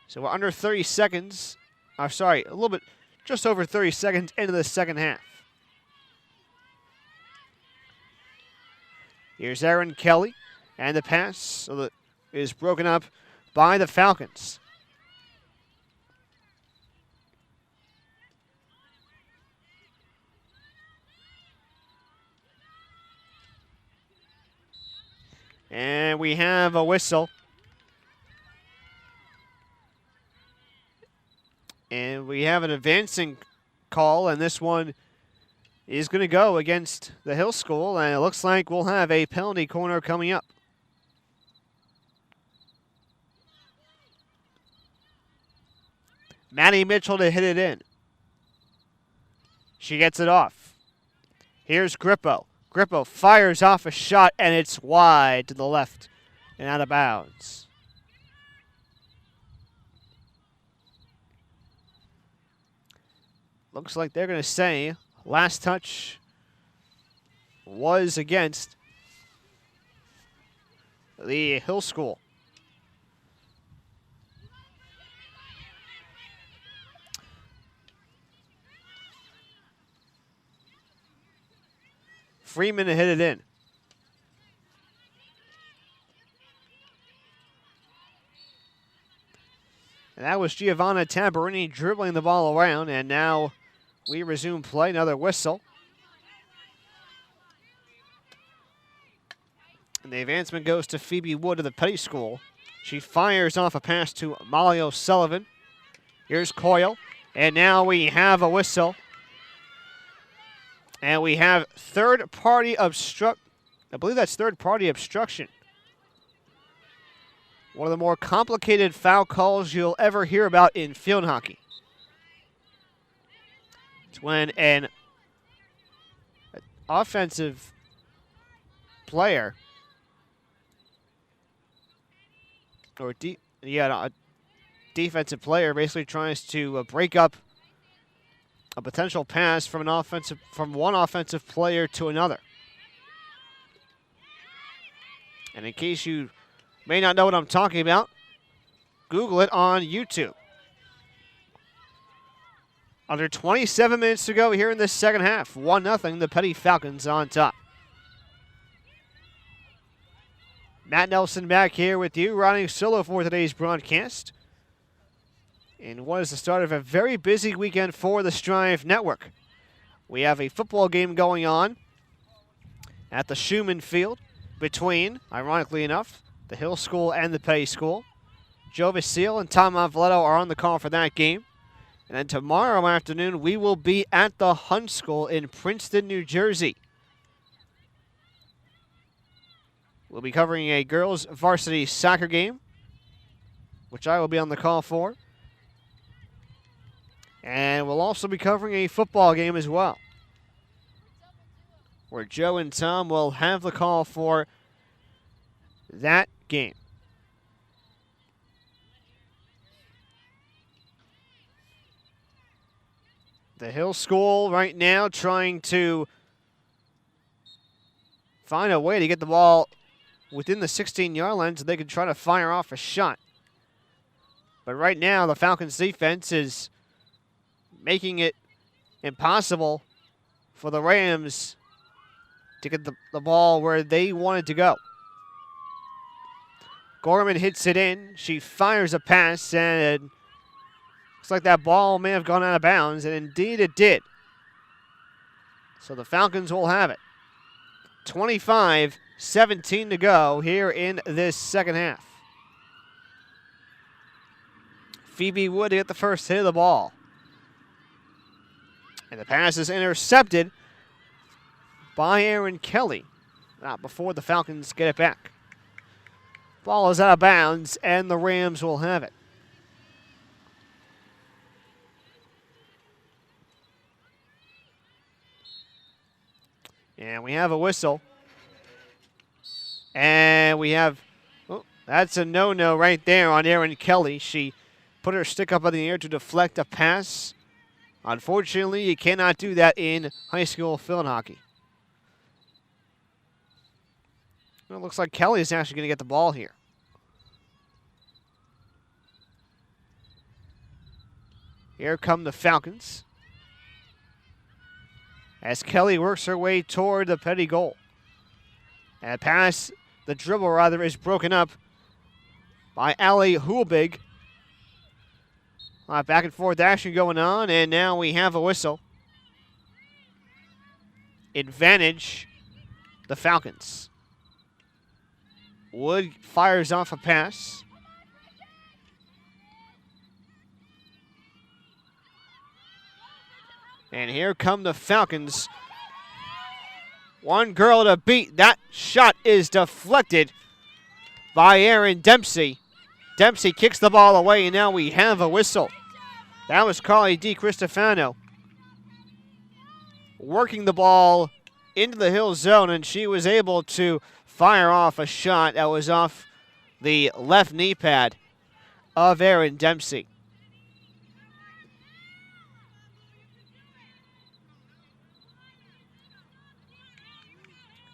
So we're under 30 seconds. A little bit, just over 30 seconds into the second half. Here's Erin Kelly, and the pass is broken up by the Falcons. And we have a whistle. And we have an advancing call, and this one is going to go against the Hill School, and it looks like we'll have a penalty corner coming up. Maddie Mitchell to hit it in. She gets it off. Here's Grippo. Grippo fires off a shot, and it's wide to the left and out of bounds. Looks like they're going to say last touch was against the Hill School. Freeman hit it in. And that was Giovanna Tabarini dribbling the ball around, and now we resume play. Another whistle. And the advancement goes to Phoebe Wood of the Peddie School. She fires off a pass to Molly O'Sullivan. Here's Coyle. And now we have a whistle. And we have third-party obstruction. I believe that's third-party obstruction. One of the more complicated foul calls you'll ever hear about in field hockey. It's when an offensive player or a defensive player basically tries to break up a potential pass from one offensive player to another. And in case you may not know what I'm talking about, Google it on YouTube. Under 27 minutes to go here in this second half. 1-0, the Peddie Falcons on top. Matt Nelson back here with you, running solo for today's broadcast. And what is the start of a very busy weekend for the Strive Network. We have a football game going on at the Schumann Field between, ironically enough, the Hill School and the Peddie School. Joe Vasile and Tom Avletto are on the call for that game. And then tomorrow afternoon, we will be at the Hunt School in Princeton, New Jersey. We'll be covering a girls' varsity soccer game, which I will be on the call for. And we'll also be covering a football game as well, where Joe and Tom will have the call for that game. The Hill School right now trying to find a way to get the ball within the 16-yard line so they can try to fire off a shot. But right now, the Falcons' defense is making it impossible for the Rams to get the ball where they wanted to go. Gorman hits it in. She fires a pass, and it looks like that ball may have gone out of bounds, and indeed it did. So the Falcons will have it. 25-17 to go here in this second half. Phoebe Wood to get the first hit of the ball. And the pass is intercepted by Aaron Kelly. Not before the Falcons get it back. Ball is out of bounds, and the Rams will have it. And we have a whistle. And we have, oh, that's a no-no right there on Aaron Kelly. She put her stick up in the air to deflect a pass. Unfortunately, you cannot do that in high school field hockey. Well, it looks like Kelly is actually going to get the ball here. Here come the Falcons, as Kelly works her way toward the Peddie goal. And the dribble rather, is broken up by Allie Hulbig. Back and forth action going on, and now we have a whistle. Advantage, the Falcons. Wood fires off a pass. And here come the Falcons. One girl to beat. That shot is deflected by Aaron Dempsey. Dempsey kicks the ball away, and now we have a whistle. That was Carly DiCristofano working the ball into the Hill zone, and she was able to fire off a shot that was off the left knee pad of Aaron Dempsey.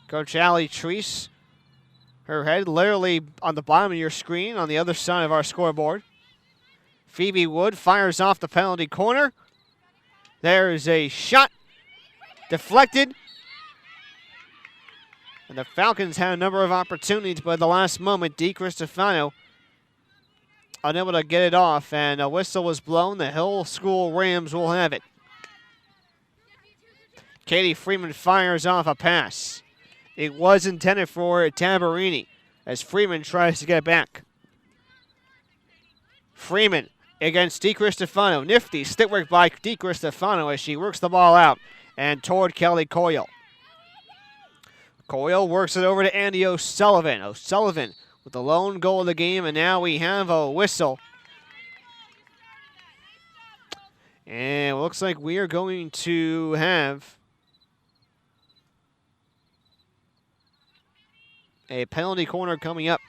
Coach Allie Treese, her head literally on the bottom of your screen on the other side of our scoreboard. Phoebe Wood fires off the penalty corner. There is a shot deflected. And the Falcons had a number of opportunities, but at the last moment, DiCristofano unable to get it off, and a whistle was blown. The Hill School Rams will have it. Katie Freeman fires off a pass. It was intended for Tabarini as Freeman tries to get it back. Freeman against DiCristofano. Nifty stick work by DiCristofano as she works the ball out and toward Kelly Coyle. Coyle works it over to Andy O'Sullivan. O'Sullivan with the lone goal of the game, and now we have a whistle. And it looks like we are going to have a penalty corner coming up.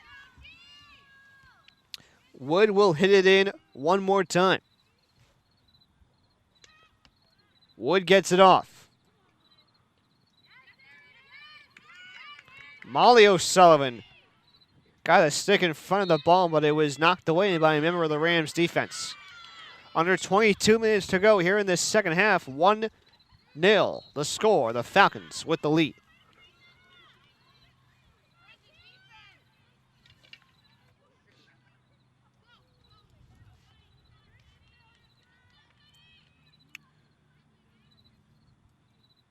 Wood will hit it in one more time. Wood gets it off. Molly O'Sullivan got a stick in front of the ball, but it was knocked away by a member of the Rams defense. Under 22 minutes to go here in this second half. 1-0 the score. The Falcons with the lead.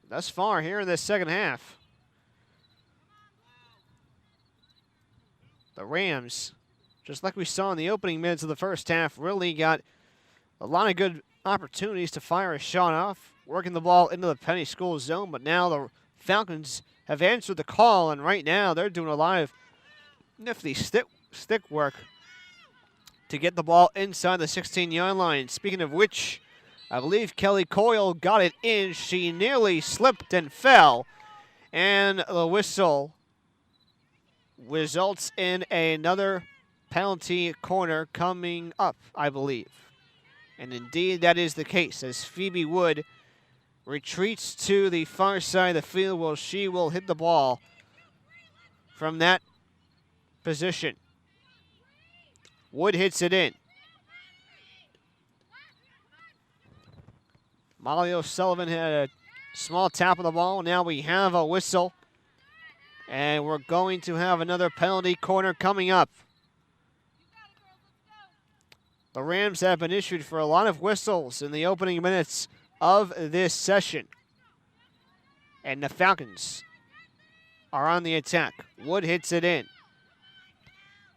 Thus far here in this second half, the Rams just like we saw in the opening minutes of the first half, really got a lot of good opportunities to fire a shot off, working the ball into the Peddie School zone, but now the Falcons have answered the call, and right now they're doing a lot of nifty stick work to get the ball inside the 16-yard line. Speaking of which, I believe Kelly Coyle got it in. She nearly slipped and fell, and the whistle results in another penalty corner coming up, I believe. And indeed, that is the case, as Phoebe Wood retreats to the far side of the field where she will hit the ball from that position. Wood hits it in. Molly O'Sullivan had a small tap of the ball. Now we have a whistle. And we're going to have another penalty corner coming up. The Rams have been issued for a lot of whistles in the opening minutes of this session. And the Falcons are on the attack. Wood hits it in.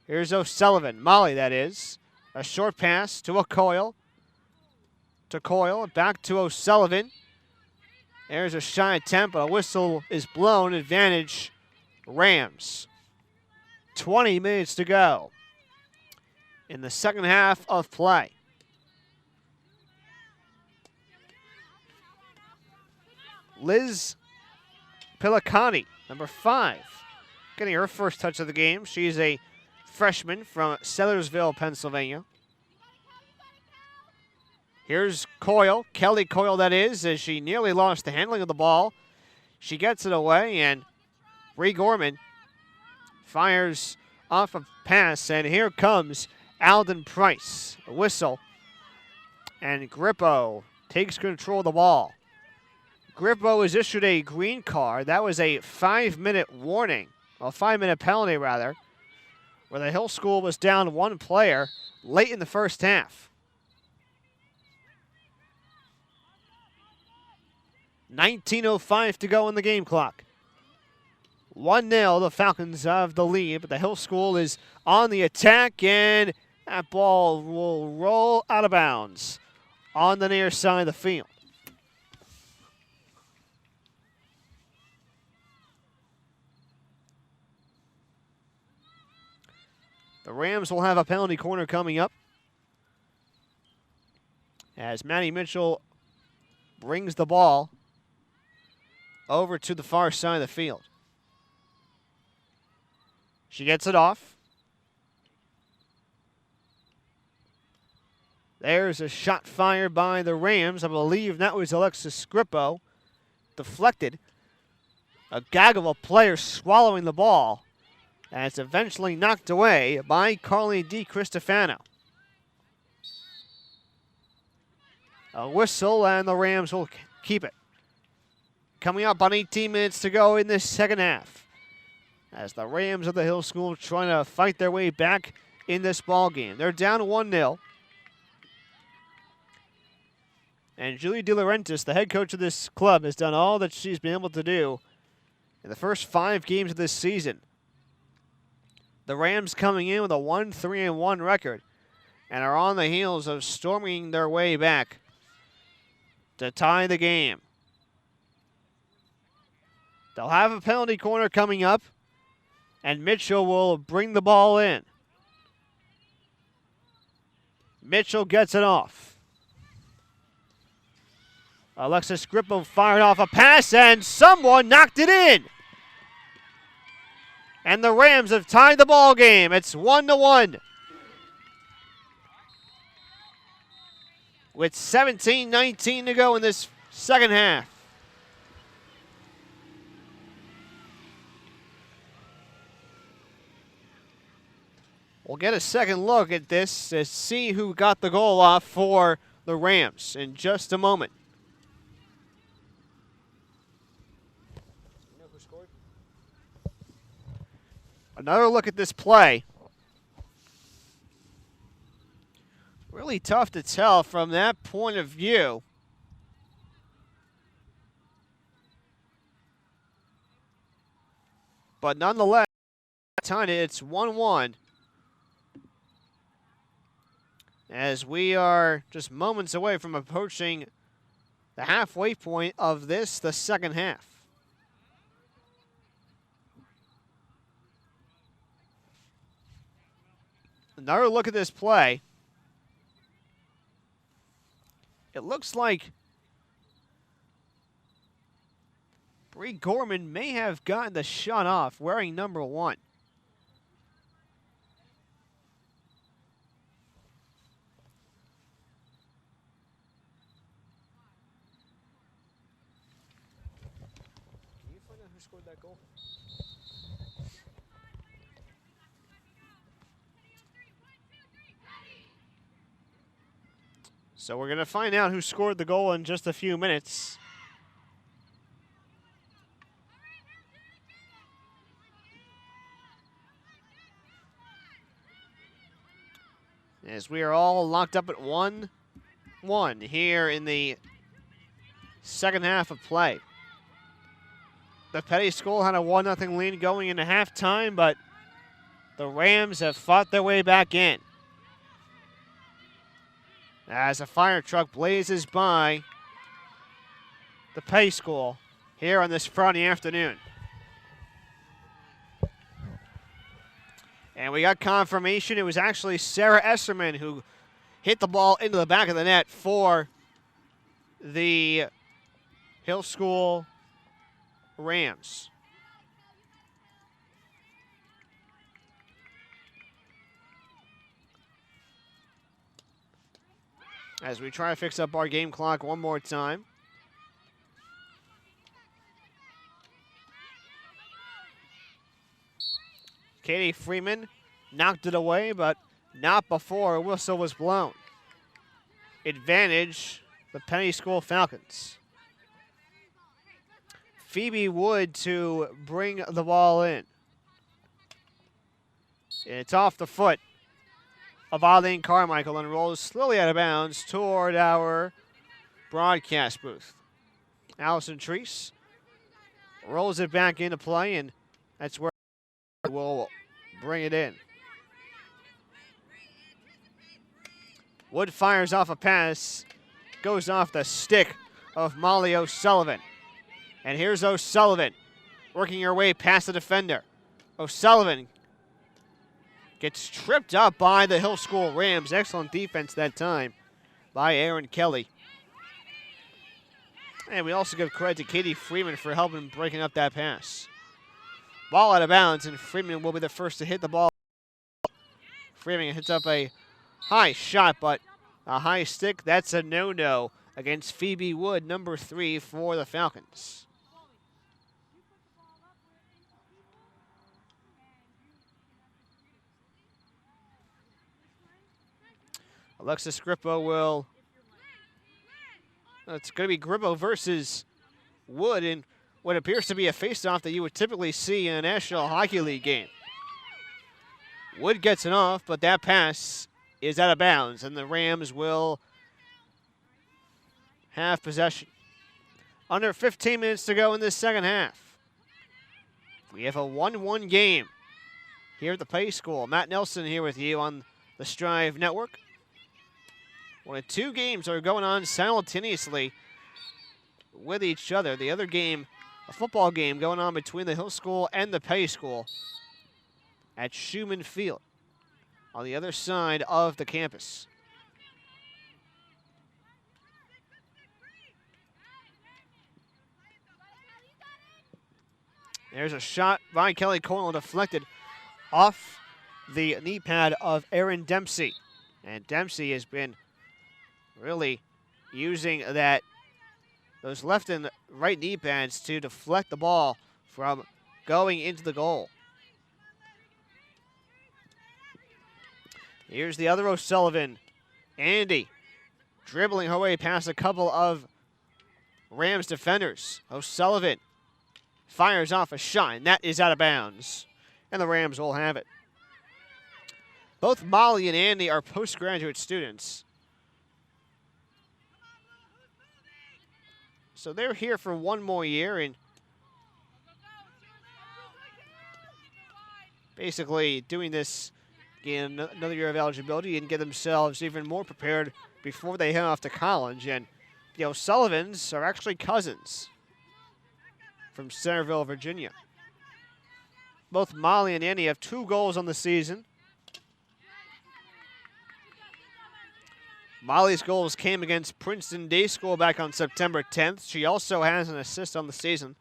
Here's O'Sullivan. Molly, that is. A short pass to Coyle. To Coyle. Back to O'Sullivan. There's a shy attempt, but a whistle is blown. Advantage Rams. 20 minutes to go in the second half of play. Liz Pilicani, number 5, getting her first touch of the game. She's a freshman from Sellersville, Pennsylvania. Here's Coyle, Kelly Coyle that is, as she nearly lost the handling of the ball. She gets it away, and Bree Gorman fires off a pass, and here comes Alden Price. A whistle, and Grippo takes control of the ball. Grippo was issued a green card. That was a 5-minute warning, a 5-minute penalty rather, where the Hill School was down one player late in the first half. 19:05 to go in the game clock. 1-0, the Falcons have the lead, but the Hill School is on the attack, and that ball will roll out of bounds on the near side of the field. The Rams will have a penalty corner coming up as Maddie Mitchell brings the ball over to the far side of the field. She gets it off. There's a shot fired by the Rams. I believe that was Alexis Grippo. Deflected. A gag of a player swallowing the ball. And it's eventually knocked away by Carly DiCristofano. A whistle, and the Rams will keep it. Coming up on 18 minutes to go in this second half, as the Rams of the Hill School trying to fight their way back in this ball game. They're down 1-0. And Julie De Laurentiis, the head coach of this club, has done all that she's been able to do in the first 5 games of this season. The Rams coming in with a 1-3-1 record and are on the heels of storming their way back to tie the game. They'll have a penalty corner coming up, and Mitchell will bring the ball in. Mitchell gets it off. Alexis Grippo fired off a pass, and someone knocked it in. And the Rams have tied the ball game. It's 1-1. With 17:19 to go in this second half. We'll get a second look at this to see who got the goal off for the Rams in just a moment. You know who scored? Another look at this play. Really tough to tell from that point of view. But nonetheless, it's 1-1. as we are just moments away from approaching the halfway point of this, the second half. Another look at this play. It looks like Bree Gorman may have gotten the shot off wearing number 1. Can you find out who scored that goal? So we're going to find out who scored the goal in just a few minutes. As we are all locked up at 1-1 here in the second half of play. The Peddie School had a 1-0 lead going into halftime, but the Rams have fought their way back in. As a fire truck blazes by the Peddie School here on this Friday afternoon. And we got confirmation it was actually Sarah Esserman who hit the ball into the back of the net for the Hill School Rams. As we try to fix up our game clock one more time. Katie Freeman knocked it away, but not before a whistle was blown. Advantage, the Peddie School Falcons. Phoebe Wood to bring the ball in. It's off the foot of Eileen Carmichael and rolls slowly out of bounds toward our broadcast booth. Allison Treese rolls it back into play, and that's where we'll bring it in. Wood fires off a pass, goes off the stick of Molly O'Sullivan. And here's O'Sullivan working her way past the defender. O'Sullivan gets tripped up by the Hill School Rams. Excellent defense that time by Aaron Kelly. And we also give credit to Katie Freeman for helping breaking up that pass. Ball out of bounds, and Freeman will be the first to hit the ball. Freeman hits up a high shot, but a high stick, that's a no-no against Phoebe Wood, number 3 for the Falcons. Alexis Grippo will, it's going to be Grippo versus Wood in what appears to be a face-off that you would typically see in a National Hockey League game. Wood gets it off, but that pass is out of bounds, and the Rams will have possession. Under 15 minutes to go in this second half. We have a 1-1 game here at the Peddie School. Matt Nelson here with you on the Strive Network. One of 2 games are going on simultaneously with each other. The other game, a football game going on between the Hill School and the Peddie School at Schumann Field on the other side of the campus. There's a shot by Kelly Coyle deflected off the knee pad of Erin Dempsey. And Dempsey has been really using those left and right knee pads to deflect the ball from going into the goal. Here's the other O'Sullivan, Andy, dribbling her way past a couple of Rams defenders. O'Sullivan fires off a shot, and that is out of bounds, and the Rams will have it. Both Molly and Andy are postgraduate students. So they're here for one more year and basically doing this gain another year of eligibility and get themselves even more prepared before they head off to college. And the O'Sullivans are actually cousins from Centerville, Virginia. Both Molly and Annie have 2 goals on the season. Molly's goals came against Princeton Day School back on September 10th. She also has an assist on the season.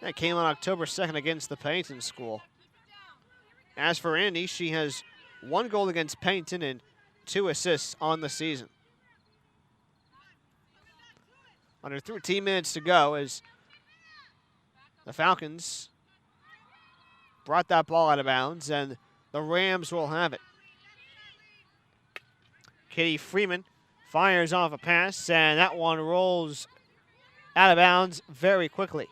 That came on October 2nd against the Pennington School. As for Annie, she has 1 goal against Pennington and 2 assists on the season. Under 13 minutes to go as the Falcons brought that ball out of bounds, and the Rams will have it. Katie Freeman fires off a pass, and that one rolls out of bounds very quickly.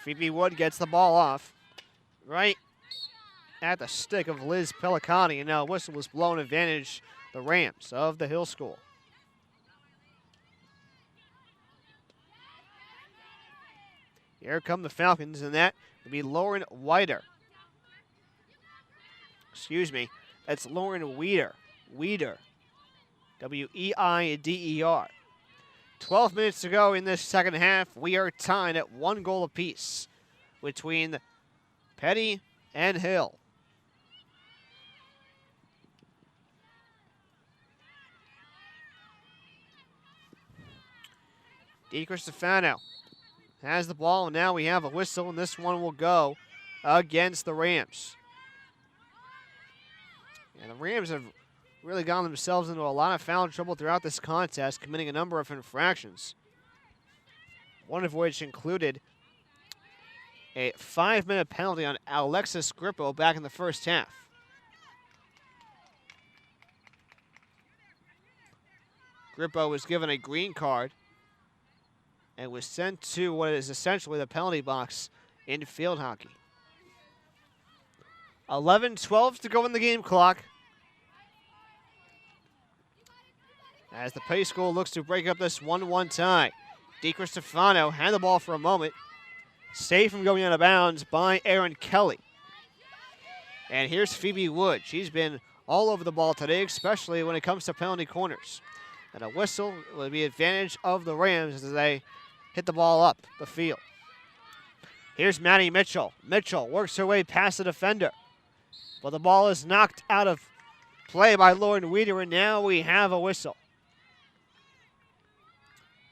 Phoebe Wood gets the ball off right at the stick of Liz Pelicani, and now a whistle was blown advantage the Rams of the Hill School. Here come the Falcons, and that would be Lauren Weider. Excuse me, that's Lauren Weider. Weider. W-E-I-D-E-R. 12 minutes to go in this second half. We are tied at 1 goal apiece between Peddie and Hill. DiCristofano has the ball, and now we have a whistle, and this one will go against the Rams. And the Rams have really gotten themselves into a lot of foul trouble throughout this contest, committing a number of infractions, one of which included a 5-minute penalty on Alexis Grippo back in the first half. Grippo was given a green card and was sent to what is essentially the penalty box in field hockey. 11:12 to go in the game clock, as the Peddie School looks to break up this 1-1 tie. DiCristofano had the ball for a moment, saved from going out of bounds by Erin Kelly. And here's Phoebe Wood. She's been all over the ball today, especially when it comes to penalty corners. And a whistle will be advantage of the Rams as they hit the ball up the field. Here's Maddie Mitchell. Mitchell works her way past the defender, but the ball is knocked out of play by Lauren Weider, and now we have a whistle.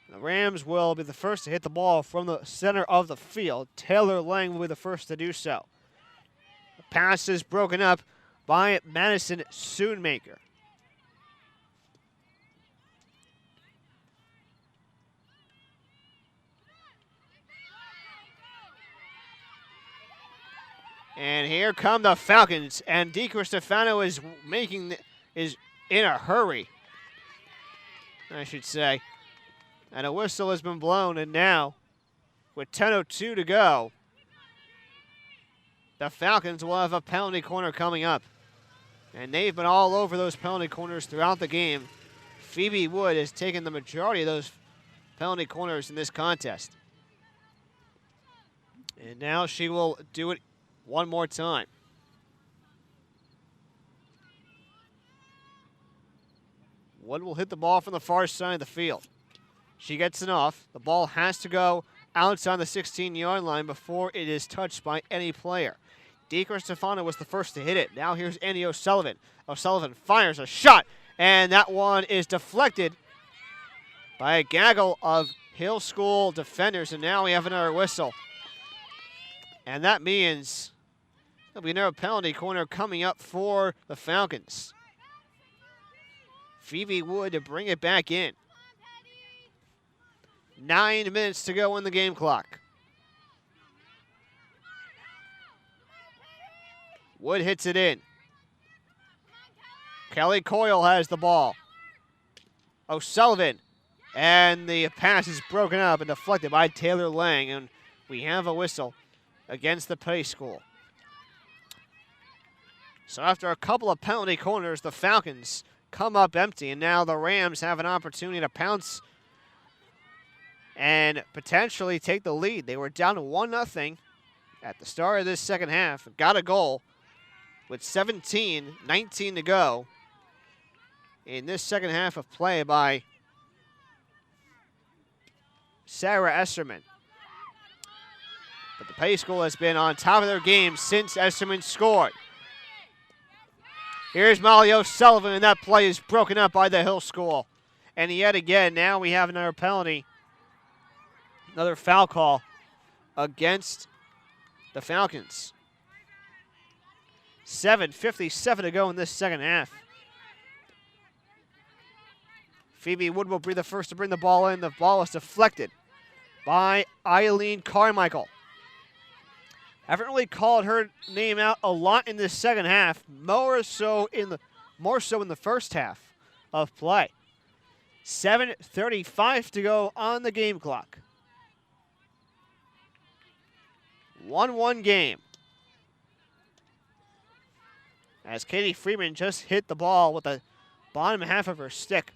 The Rams will be the first to hit the ball from the center of the field. Taylor Lang will be the first to do so. The pass is broken up by Madison Soonmaker. And here come the Falcons, and DiCristofano is in a hurry, I should say. And a whistle has been blown, and now, with 10:02 to go, the Falcons will have a penalty corner coming up. And they've been all over those penalty corners throughout the game. Phoebe Wood has taken the majority of those penalty corners in this contest. And now she will do it one more time. Wood will hit the ball from the far side of the field. She gets it off. The ball has to go outside the 16-yard line before it is touched by any player. DiCristofano was the first to hit it. Now here's Annie O'Sullivan. O'Sullivan fires a shot, and that one is deflected by a gaggle of Hill School defenders, and now we have another whistle. And that means there'll be another penalty corner coming up for the Falcons. Phoebe Wood to bring it back in. 9 minutes to go in the game clock. Wood hits it in. Kelly Coyle has the ball. O'Sullivan. And the pass is broken up and deflected by Taylor Lang. And we have a whistle against the Peddie School. So after a couple of penalty corners, the Falcons come up empty. And now the Rams have an opportunity to pounce and potentially take the lead. They were down 1-0 at the start of this second half. Got a goal with 19 to go in this second half of play by Sarah Esserman. But the Peddie School has been on top of their game since Esserman scored. Here's Molly O'Sullivan, and that play is broken up by the Hill School. And yet again, now we have another penalty, another foul call against the Falcons. 7:57 to go in this second half. Phoebe Wood will be the first to bring the ball in. The ball is deflected by Eileen Carmichael. Haven't really called her name out a lot in this second half, more so in the first half of play. 7:35 to go on the game clock. 1-1 game. As Katie Freeman just hit the ball with the bottom half of her stick.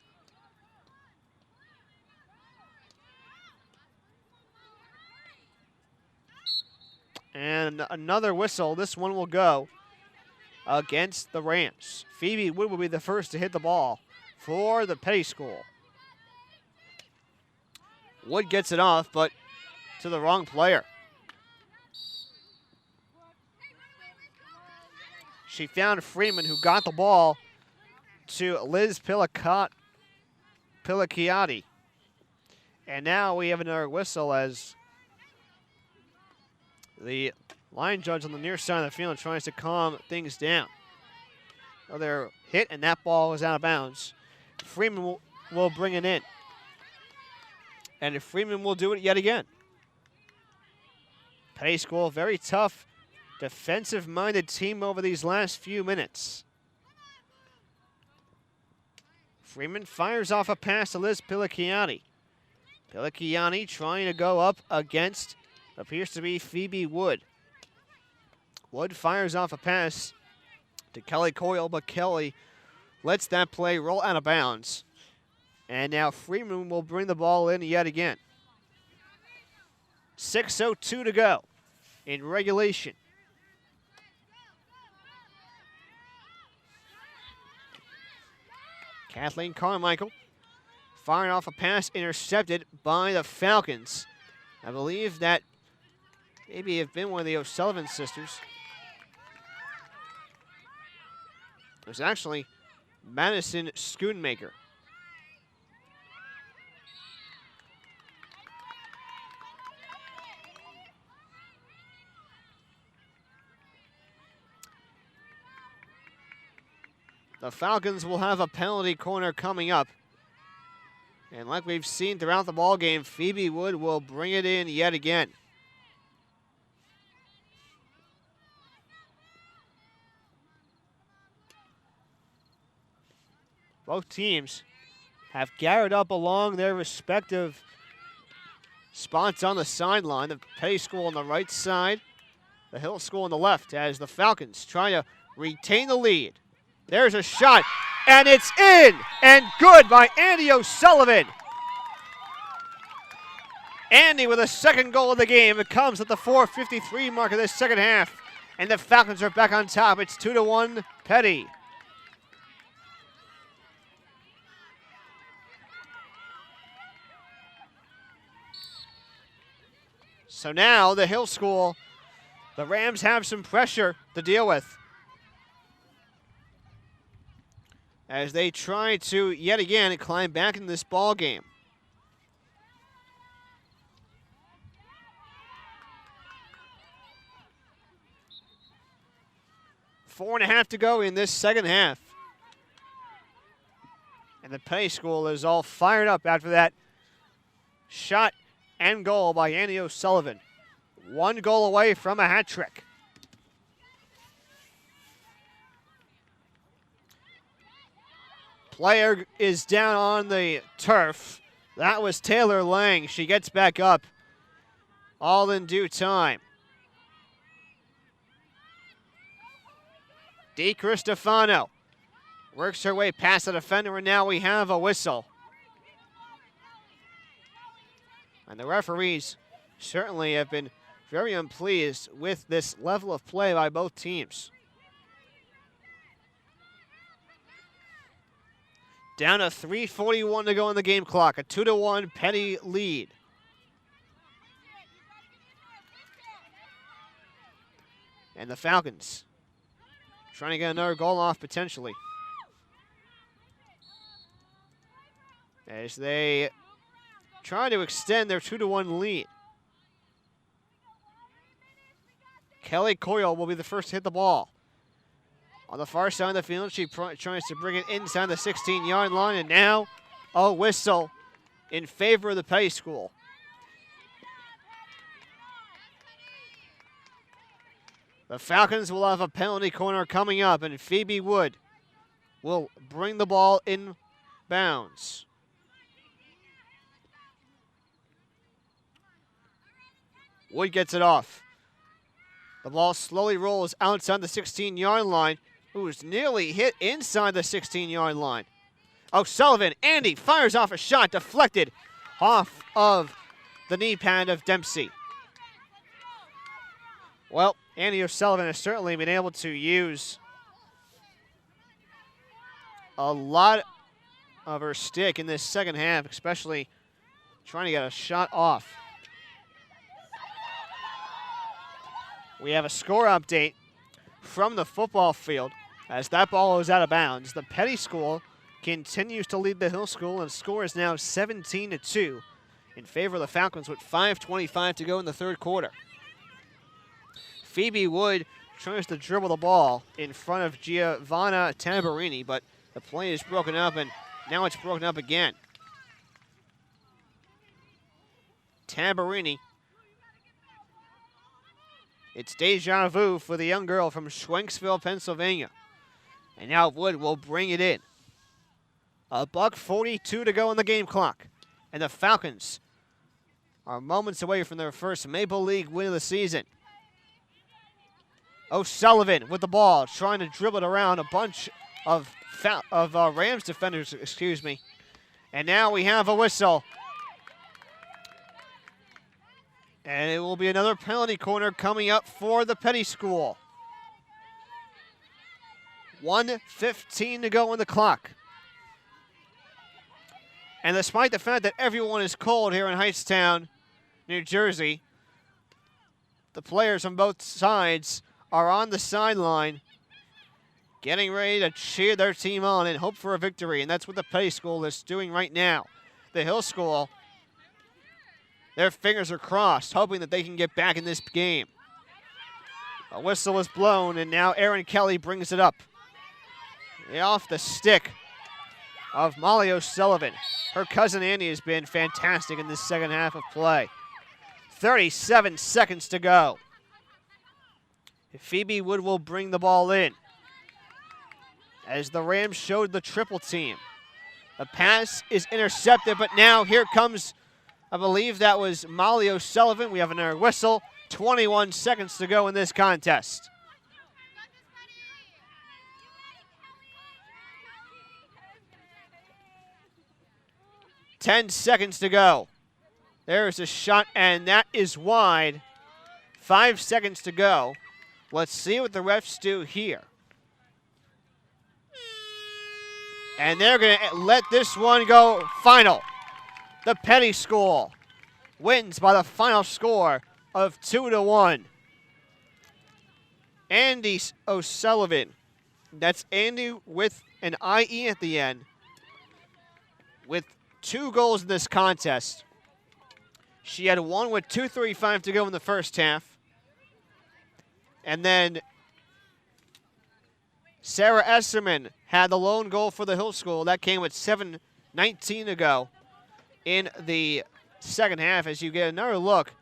And another whistle. This one will go against the Rams. Phoebe Wood will be the first to hit the ball for the Peddie School. Wood gets it off, but to the wrong player. She found Freeman, who got the ball to Liz Pilacchiati. And now we have another whistle as the line judge on the near side of the field tries to calm things down. Another hit, and that ball is out of bounds. Freeman will bring it in. And Freeman will do it yet again. Peddie School, very tough, defensive-minded team over these last few minutes. Freeman fires off a pass to Liz Pilacchiati. Pilacchiati trying to go up against appears to be Phoebe Wood. Wood fires off a pass to Kelly Coyle, but Kelly lets that play roll out of bounds. And now Freeman will bring the ball in yet again. 6:02 to go in regulation. Kathleen Carmichael firing off a pass intercepted by the Falcons. I believe that maybe have been one of the O'Sullivan sisters. It was actually Madison Schoonmaker. The Falcons will have a penalty corner coming up. And like we've seen throughout the ballgame, Phoebe Wood will bring it in yet again. Both teams have gathered up along their respective spots on the sideline. The Peddie School on the right side, the Hill School on the left, as the Falcons try to retain the lead. There's a shot, and it's in, and good by Andy O'Sullivan. Andy with a second goal of the game. It comes at the 4:53 mark of this second half, and the Falcons are back on top. It's 2-1 Peddie. So now the Hill School, the Rams have some pressure to deal with as they try to, yet again, climb back in this ball game. Four and a half to go in this second half. And the Peddie School is all fired up after that shot and goal by Andy O'Sullivan. One goal away from a hat trick. Player is down on the turf. That was Taylor Lang. She gets back up all in due time. DiCristofano works her way past the defender, and now we have a whistle. And the referees certainly have been very unpleased with this level of play by both teams. Down to 3:41 to go in the game clock. A 2-1 Peddie lead. And the Falcons trying to get another goal off potentially, as they try to extend their 2-1 lead. Kelly Coyle will be the first to hit the ball. On the far side of the field, she tries to bring it inside the 16-yard line, and now a whistle in favor of the Peddie School. The Falcons will have a penalty corner coming up, and Phoebe Wood will bring the ball in bounds. Wood gets it off. The ball slowly rolls outside the 16-yard line. Who's nearly hit inside the 16-yard line. O'Sullivan, Andy fires off a shot deflected off of the knee pad of Dempsey. Well, Andy O'Sullivan has certainly been able to use a lot of her stick in this second half, especially trying to get a shot off. We have a score update from the football field as that ball is out of bounds. The Peddie School continues to lead the Hill School, and the score is now 17-2 in favor of the Falcons with 5:25 to go in the third quarter. Phoebe Wood tries to dribble the ball in front of Giovanna Tamburini, but the play is broken up, and now it's broken up again. Tamburini. It's deja vu for the young girl from Schwenksville, Pennsylvania. And now Wood will bring it in. $1:42 to go in the game clock. And the Falcons are moments away from their first Maple League win of the season. O'Sullivan with the ball, trying to dribble it around a bunch of Rams defenders, excuse me. And now we have a whistle. And it will be another penalty corner coming up for the Peddie School. 1:15 to go on the clock. And despite the fact that everyone is cold here in Hightstown, New Jersey, the players on both sides are on the sideline getting ready to cheer their team on and hope for a victory. And that's what the Peddie School is doing right now. The Hill School, their fingers are crossed, hoping that they can get back in this game. A whistle is blown, and now Erin Kelly brings it up. Off the stick of Molly O'Sullivan. Her cousin Andy has been fantastic in this second half of play. 37 seconds to go. Phoebe Wood will bring the ball in, as the Rams showed the triple team. The pass is intercepted, but now here comes, I believe that was Molly O'Sullivan. We have another whistle. 21 seconds to go in this contest. Ten seconds to go. There's a shot, and that is wide. 5 seconds to go. Let's see what the refs do here. And they're going to let this one go final. The Peddie School wins by the final score of 2-1. Andy O'Sullivan, that's Andy with an IE at the end, with 2 goals in this contest. She had one with 2:35 to go in the first half. And then Sarah Esserman had the lone goal for the Hill School. That came with 7:19 to go in the second half, as you get another look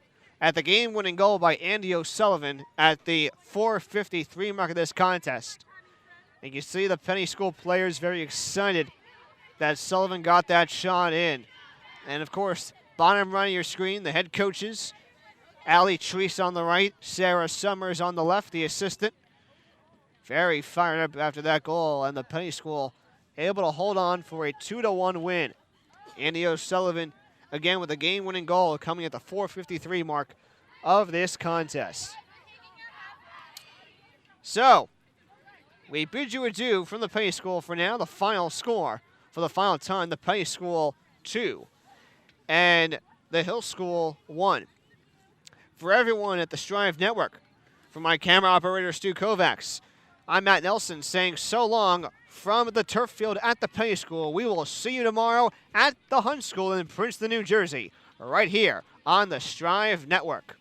at the game-winning goal by Andy O'Sullivan at the 4:53 mark of this contest. And you see the Peddie School players very excited that Sullivan got that shot in. And of course, bottom right of your screen, the head coaches, Allie Treese on the right, Sarah Summers on the left, the assistant. Very fired up after that goal, and the Peddie School able to hold on for a 2-1 win. Andy O'Sullivan again with a game-winning goal coming at the 4:53 mark of this contest. So, we bid you adieu from the Peddie School for now. The final score for the final time, the Peddie School 2 and the Hill School 1. For everyone at the Strive Network, for my camera operator Stu Kovacs, I'm Matt Nelson saying so long from the turf field at the Peddie School. We will see you tomorrow at the Hunt School in Princeton, New Jersey, right here on the Strive Network.